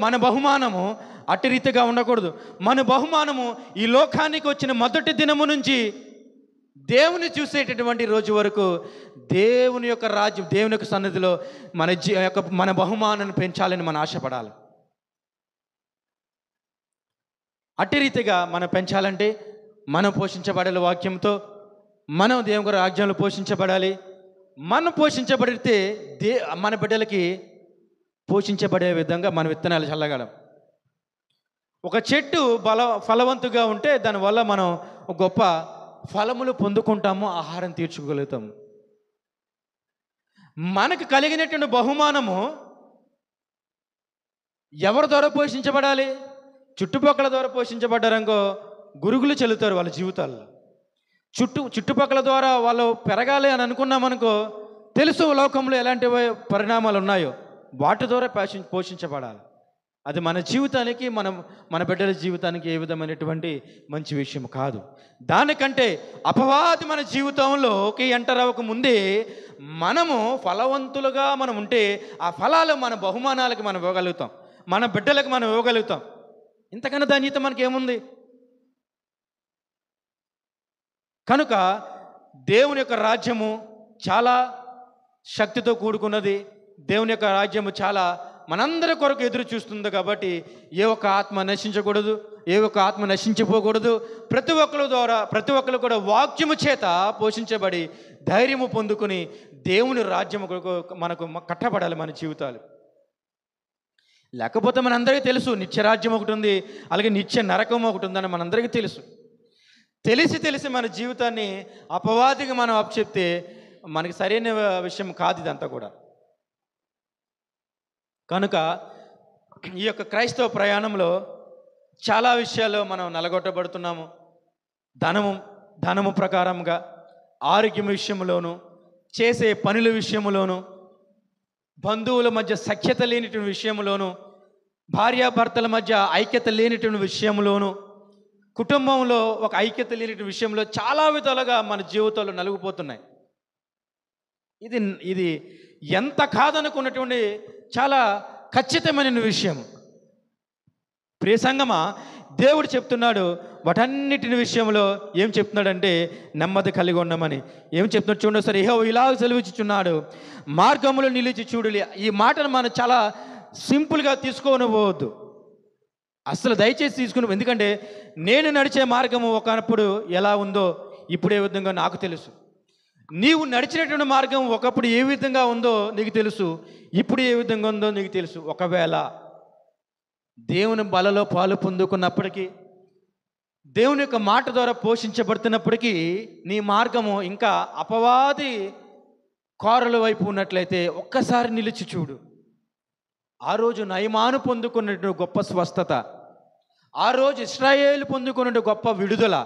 మన బహుమానము అట్టి రీతిగా ఉండకూడదు. మన బహుమానము ఈ లోకానికి వచ్చిన మొదటి దినము నుంచి దేవుని చూసేటటువంటి రోజు వరకు దేవుని యొక్క రాజ్యం, దేవుని యొక్క సన్నిధిలో మన బహుమానాన్ని పెంచాలని మనం ఆశపడాలి. అట్టి రీతిగా మనం పెంచాలంటే మనం పోషించబడాలి వాక్యంతో, మనం దేవుని రాజ్యంలో పోషించబడాలి. మనం పోషించబడితే మన బిడ్డలకి పోషించబడే విధంగా మన విత్తనాలు చల్లగలం. ఒక చెట్టు ఫలవంతుగా ఉంటే దానివల్ల మనం గొప్ప ఫలములు పొందుకుంటాము, ఆహారం తీర్చుకోగలుగుతాము. మనకు కలిగినటువంటి బహుమానము ఎవరి ద్వారా పోషించబడాలి? చుట్టుపక్కల ద్వారా పోషించబడ్డారనుకో గురుగులు చెల్లుతారు వాళ్ళ జీవితాల్లో. చుట్టుపక్కల ద్వారా వాళ్ళు పెరగాలి అని అనుకున్నామనుకో, తెలుసు లోకంలో ఎలాంటి పరిణామాలు ఉన్నాయో, వాటి ద్వారా పోషించబడాలి. అది మన జీవితానికి, మన బిడ్డల జీవితానికి ఏ విధమైనటువంటి మంచి విషయం కాదు. దానికంటే అపవాది మన జీవితంలోకి ఎంటర్ అవ్వక ముందే మనము ఫలవంతులుగా మనం ఉంటే ఆ ఫలాలు మన బహుమానాలకి మనం ఇవ్వగలుగుతాం, మన బిడ్డలకు మనం ఇవ్వగలుగుతాం. ఇంతకన్నా ధన్యత మనకేముంది? కనుక దేవుని యొక్క రాజ్యము చాలా శక్తితో కూడుకున్నది. దేవుని యొక్క రాజ్యము చాలా మనందరి కొరకు ఎదురు చూస్తుంది. కాబట్టి ఏ ఒక్క ఆత్మ నశించకూడదు, ఏ ఒక్క ఆత్మ నశించిపోకూడదు. ప్రతి ఒక్కరు కూడా వాక్యము చేత పోషించబడి ధైర్యము పొందుకుని దేవుని రాజ్యము మనకు కట్టబడాలి మన జీవితాలు. లేకపోతే మనందరికీ తెలుసు నిత్యరాజ్యం ఒకటి ఉంది, అలాగే నిత్య నరకం ఒకటి ఉందని మనందరికీ తెలుసు. తెలిసి మన జీవితాన్ని అపవాదికి మనం అప్పచెప్తే మనకి సరైన విషయం కాదు ఇదంతా కూడా. కనుక ఈ యొక్క క్రైస్తవ ప్రయాణంలో చాలా విషయాల్లో మనం నలగొట్టబడుతున్నాము. ధనము ప్రకారంగా, ఆరోగ్యం విషయంలోను, చేసే పనుల విషయంలోను, బంధువుల మధ్య సఖ్యత లేనిటువంటి విషయంలోను, భార్యాభర్తల మధ్య ఐక్యత లేనిటువంటి విషయంలోను, కుటుంబంలో ఒక ఐక్యత లేనిటువంటి విషయంలో చాలా విధాలుగా మన జీవితాలు నలిగిపోతున్నాయి. ఇది ఎంత కాదనుకున్నటువంటి చాలా ఖచ్చితమైన విషయం. ప్రియ సంగమా, దేవుడు చెప్తున్నాడు వాటన్నిటిని విషయంలో ఏం చెప్తున్నాడంటే నెమ్మది కలిగి ఉండమని. ఏం చెప్తున్నాడు చూడండి సరే. యెహోవా ఇలా సెలవిచ్చుచున్నాడు, మార్గములో నిలిచి చూడులి. ఈ మాటను మనం చాలా సింపుల్గా తీసుకోనిపోవద్దు, అసలు దయచేసి తీసుకుని. ఎందుకంటే నేను నడిచే మార్గము ఒకప్పుడు ఎలా ఉందో ఇప్పుడు ఏ విధంగా నాకు తెలుసు. నీవు నడిచినటువంటి మార్గం ఒకప్పుడు ఏ విధంగా ఉందో నీకు తెలుసు, ఇప్పుడు ఏ విధంగా ఉందో నీకు తెలుసు. ఒకవేళ దేవుని బలలో పాలు పొందుకున్నప్పటికీ, దేవుని యొక్క మాట ద్వారా పోషించబడుతున్నప్పటికీ నీ మార్గము ఇంకా అపవాది కారుల వైపు ఉన్నట్లయితే ఒక్కసారి నిలిచి చూడు. ఆ రోజు నయమాను పొందుకున్నటువంటి గొప్ప స్వస్థత, ఆ రోజు ఇశ్రాయేలు పొందుకున్న గొప్ప విడుదల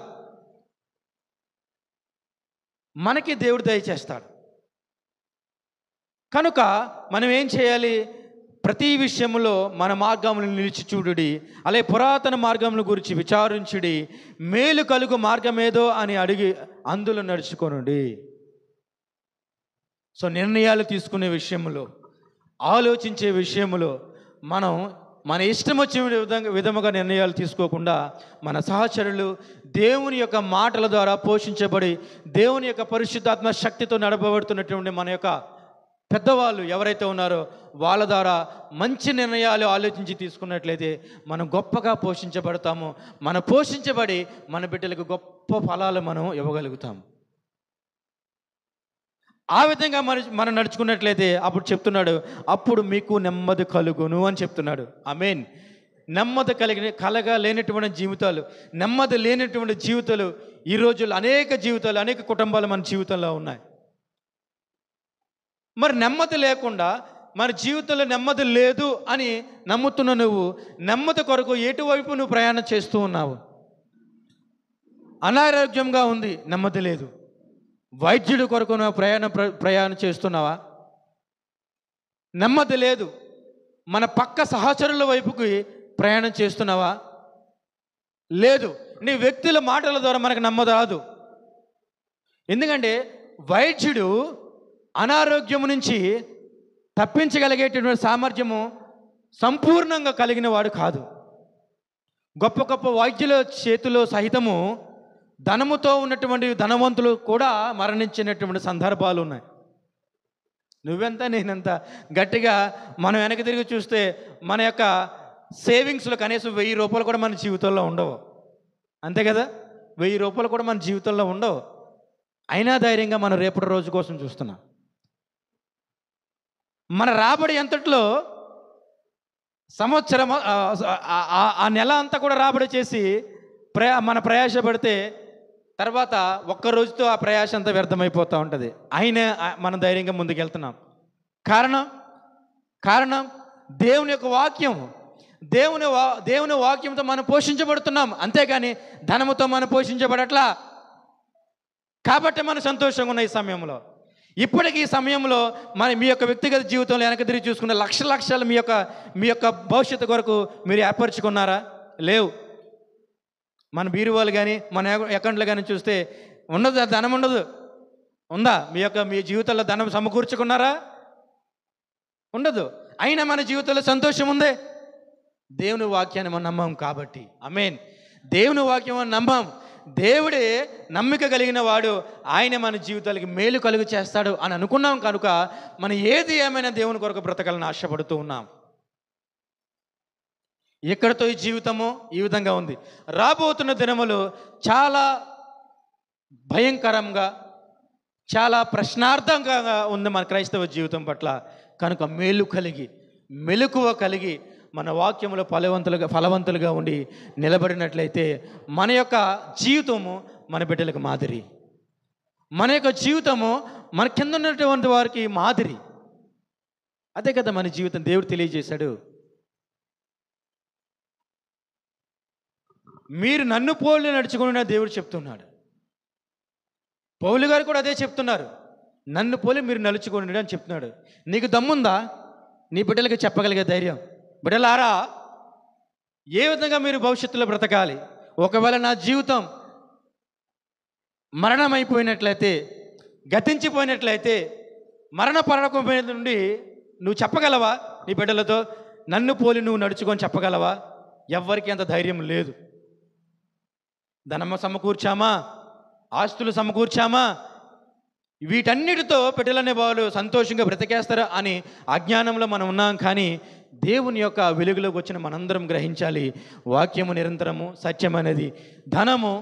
మనకి దేవుడు దయచేస్తాడు. కనుక మనం ఏం చేయాలి? ప్రతి విషయంలో మన మార్గములను నిలిచి చూడుడి, అలాగే పురాతన మార్గముల గురించి విచారించుడి, మేలు కలుగు మార్గమేదో అని అడిగి అందులో నడుచుకొనుడి. సో నిర్ణయాలు తీసుకునే విషయంలో, ఆలోచించే విషయంలో మనం మన ఇష్టం వచ్చిన విధముగా నిర్ణయాలు తీసుకోకుండా మన సహచరులు దేవుని యొక్క మాటల ద్వారా పోషించబడి దేవుని యొక్క పరిశుద్ధాత్మ శక్తితో నడపబడుతున్నటువంటి మన యొక్క పెద్దవాళ్ళు ఎవరైతే ఉన్నారో వాళ్ళ ద్వారా మంచి నిర్ణయాలు ఆలోచించి తీసుకున్నట్లయితే మనం గొప్పగా పోషించబడతాము. మనం పోషించబడి మన బిడ్డలకు గొప్ప ఫలాలు మనం ఇవ్వగలుగుతాము. ఆ విధంగా మనం నడుచుకున్నట్లయితే అప్పుడు చెప్తున్నాడు, అప్పుడు మీకు నెమ్మది కలుగును అని చెప్తున్నాడు. ఆమేన్. నెమ్మది కలగలేనటువంటి జీవితాలు, నెమ్మది లేనటువంటి జీవితాలు ఈ రోజుల్లో అనేక కుటుంబాలు మన జీవితంలో ఉన్నాయి. మరి నెమ్మది లేకుండా మన జీవితంలో నెమ్మది లేదు అని నమ్ముతున్న నువ్వు నెమ్మది కొరకు ఎటువైపు నువ్వు ప్రయాణం చేస్తూ ఉన్నావు? అనారోగ్యంగా ఉంది, నెమ్మది లేదు. వైద్యుడి కొరకు నువ్వు ప్రయాణం చేస్తున్నావా? నెమ్మది లేదు. మన పక్క సహచరుల వైపుకి ప్రయాణం చేస్తున్నావా? లేదు. నీ వ్యక్తుల మాటల ద్వారా మనకు నెమ్మది రాదు. ఎందుకంటే వైద్యుడు అనారోగ్యము నుంచి తప్పించగలిగేటటువంటి సామర్థ్యము సంపూర్ణంగా కలిగిన వాడు కాదు. గొప్ప గొప్ప వైద్యుల చేతిలో సహితము ధనముతో ఉన్నటువంటి ధనవంతులు కూడా మరణించినటువంటి సందర్భాలు ఉన్నాయి. నువ్వెంత నేనెంత గట్టిగా మనం వెనక్కి తిరిగి చూస్తే మన యొక్క సేవింగ్స్లో కనీసం 1000 రూపాయలు కూడా మన జీవితంలో ఉండవు. అంతే కదా, 1000 రూపాయలు కూడా మన జీవితంలో ఉండవు. అయినా ధైర్యంగా మనం రేపటి రోజు కోసం చూస్తున్నాం. మన రాబడి ఎంతట్లో సంవత్సరం ఆ నెల అంతా కూడా రాబడి చేసి మన ప్రయాసపడితే తర్వాత ఒక్క రోజుతో ఆ ప్రయాస అంతా వ్యర్థమైపోతూ ఉంటుంది. అయినా మనం ధైర్యంగా ముందుకెళ్తున్నాం. కారణం దేవుని యొక్క వాక్యం, దేవుని వాక్యంతో మనం పోషించబడుతున్నాం, అంతేగాని ధనముతో మనం పోషించబడట్లా. కాబట్టి మనం సంతోషంగా ఉన్న ఈ సమయంలో, ఇప్పటికీ ఈ సమయంలో మీ యొక్క వ్యక్తిగత జీవితంలో వెనక తిరిగి చూసుకున్న లక్షలు మీ యొక్క భవిష్యత్తు కొరకు మీరు ఏర్పరచుకున్నారా? లేవు. మన బీరువాలు కానీ మన అకౌంట్లు కానీ చూస్తే ఉండదు, ధనం ఉండదు. ఉందా? మీ జీవితంలో ధనం సమకూర్చుకున్నారా? ఉండదు. అయినా మన జీవితంలో సంతోషం ఉందే. దేవుని వాక్యాన్ని మనం నమ్మం కాబట్టి. ఆమేన్. దేవుని వాక్యం అని నమ్మం. దేవుడే నమ్మిక కలిగిన వాడు, ఆయన మన జీవితాలకి మేలు కలుగు చేస్తాడు అని అనుకున్నాం కనుక మనం ఏది ఏమైనా దేవుని కొరకు బ్రతకాలని ఆశపడుతూ ఉన్నాం. ఎక్కడితో ఈ జీవితము ఈ విధంగా ఉంది. రాబోతున్న దినములు చాలా భయంకరంగా, చాలా ప్రశ్నార్థంగా ఉంది మన క్రైస్తవ జీవితం పట్ల. కనుక మేలు కలిగి, మెలకువ కలిగి మన వాక్యములో ఫలవంతులుగా ఉండి నిలబడినట్లయితే మన యొక్క జీవితము మన బిడ్డలకు మాదిరి, మన యొక్క జీవితము మన కింద ఉన్నటువంటి వారికి మాదిరి. అదే కదా మన జీవితం. దేవుడు తెలియజేశాడు, మీరు నన్ను పోలి నడుచుకుని దేవుడు చెప్తున్నాడు. పౌలు గారు కూడా అదే చెప్తున్నారు, నన్ను పోలి మీరు నడుచుకోండి అని చెప్తున్నాడు. నీకు దమ్ముందా నీ బిడ్డలకి చెప్పగలిగే ధైర్యం? బిడ్డలారా, ఏ విధంగా మీరు భవిష్యత్తులో బ్రతకాలి? ఒకవేళ నా జీవితం మరణమైపోయినట్లయితే, గతించిపోయినట్లయితే, మరణ పరలోకం నుండి నువ్వు చెప్పగలవా? నీ బిడ్డలతో నన్ను పోలి నువ్వు నడుచుకొని చెప్పగలవా? ఎవ్వరికి అంత ధైర్యం లేదు. ధనము సమకూర్చామా, ఆస్తులు సమకూర్చామా, వీటన్నిటితో బిడ్డలనే వాళ్ళు సంతోషంగా బ్రతికేస్తారా అని అజ్ఞానంలో మనం ఉన్నాం. కానీ దేవుని యొక్క వెలుగులోకి వచ్చిన మనందరం గ్రహించాలి, వాక్యము నిరంతరము సత్యమైనది. ధనము,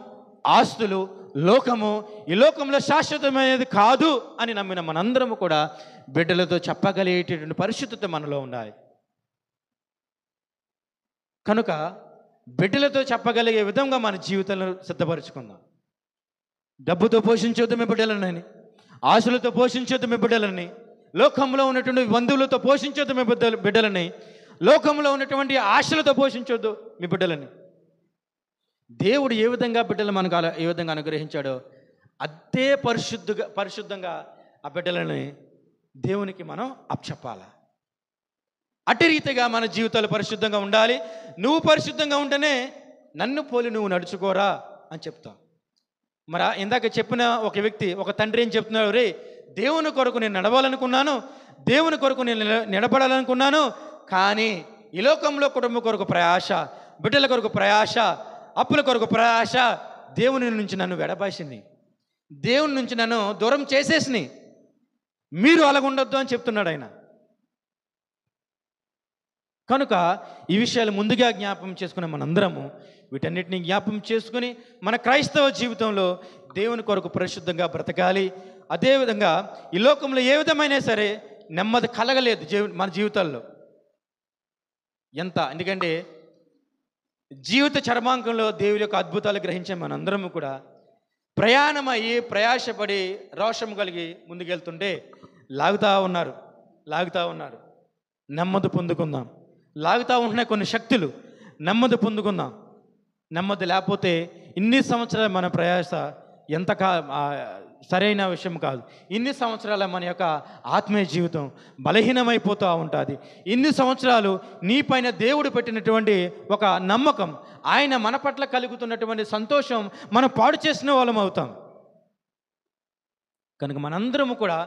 ఆస్తులు, లోకము ఈ లోకంలో శాశ్వతమైనది కాదు అని నమ్మిన మనందరము కూడా బిడ్డలతో చెప్పగలిగేటటువంటి పరిశుద్ధత మనలో ఉండాలి. కనుక బిడ్డలతో చెప్పగలిగే విధంగా మన జీవితాలను సిద్ధపరచుకుందాం. డబ్బుతో పోషించొద్దు మీ బిడ్డలని, ఆశలతో పోషించొద్దు మీ బిడ్డలని, లోకంలో ఉన్నటువంటి బంధువులతో పోషించొద్దు మీ బిడ్డలని, లోకంలో ఉన్నటువంటి ఆశలతో పోషించొద్దు మీ బిడ్డలని. దేవుడు ఏ విధంగా బిడ్డలు మనకు ఏ విధంగా అనుగ్రహించాడో అదే పరిశుద్ధంగా ఆ బిడ్డలని దేవునికి మనం అప్పచెప్పాలి. అట్టి రీతిగా మన జీవితాలు పరిశుద్ధంగా ఉండాలి. నువ్వు పరిశుద్ధంగా ఉంటేనే నన్ను పోలి నువ్వు నడుచుకోరా అని చెప్తావు. మరి ఇందాక చెప్పిన ఒక వ్యక్తి, ఒక తండ్రి ఏం చెప్తున్నాడు? రే, దేవుని కొరకు నేను నడవాలనుకున్నాను, దేవుని కొరకు నేను నిలబడాలనుకున్నాను, కానీ ఈ లోకంలో కుటుంబం కొరకు ప్రయాస, బిడ్డల కొరకు ప్రయాస, అప్పుల కొరకు ప్రయాస దేవుని నుంచి నన్ను వెడబాసింది, దేవుని నుంచి నన్ను దూరం చేసేసిని. మీరు అలాగుండొద్దు అని చెప్తున్నాడు ఆయన. కనుక ఈ విషయాలు ముందుగా జ్ఞాపం చేసుకునే మనందరము వీటన్నిటిని జ్ఞాపం చేసుకుని మన క్రైస్తవ జీవితంలో దేవుని కొరకు పరిశుద్ధంగా బ్రతకాలి. అదేవిధంగా ఈ లోకంలో ఏ విధమైనా సరే నెమ్మది కలగలేదు మన జీవితాల్లో. ఎందుకంటే జీవిత చర్మాంకంలో దేవుని యొక్క అద్భుతాలు గ్రహించే మనందరము కూడా ప్రయాణమయ్యి ప్రయాసపడి రోషం కలిగి ముందుకెళ్తుంటే లాగుతూ ఉన్నారు. నెమ్మది పొందుకుందాం. లాగుతూ ఉంటున్నాయి కొన్ని శక్తులు, నెమ్మది పొందుకుందాం. నెమ్మది లేకపోతే ఇన్ని సంవత్సరాలు మన ప్రయాస సరైన విషయం కాదు. ఇన్ని సంవత్సరాల మన యొక్క ఆత్మీయ జీవితం బలహీనమైపోతూ ఉంటుంది. ఇన్ని సంవత్సరాలు నీపైన దేవుడు పెట్టినటువంటి ఒక నమ్మకం, ఆయన మన పట్ల కలుగుతున్నటువంటి సంతోషం మనం పాడు చేసిన వాళ్ళం అవుతాం. కనుక మనందరము కూడా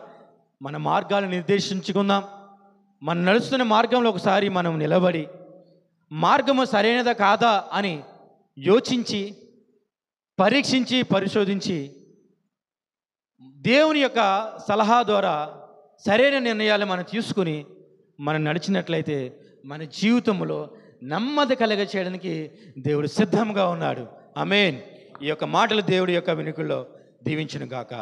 మన మార్గాలను నిర్దేశించుకుందాం. మనం నడుస్తున్న మార్గంలో ఒకసారి మనం నిలబడి మార్గము సరైనదా కాదా అని యోచించి, పరీక్షించి, పరిశోధించి దేవుని యొక్క సలహా ద్వారా సరైన నిర్ణయాలు మనం తీసుకుని మనం నడిచినట్లయితే మన జీవితంలో నెమ్మది కలగ చేయడానికి దేవుడు సిద్ధంగా ఉన్నాడు. ఆమేన్. ఈ యొక్క మాటలు దేవుడి యొక్క వినుకుల్లో దీవించును గాక.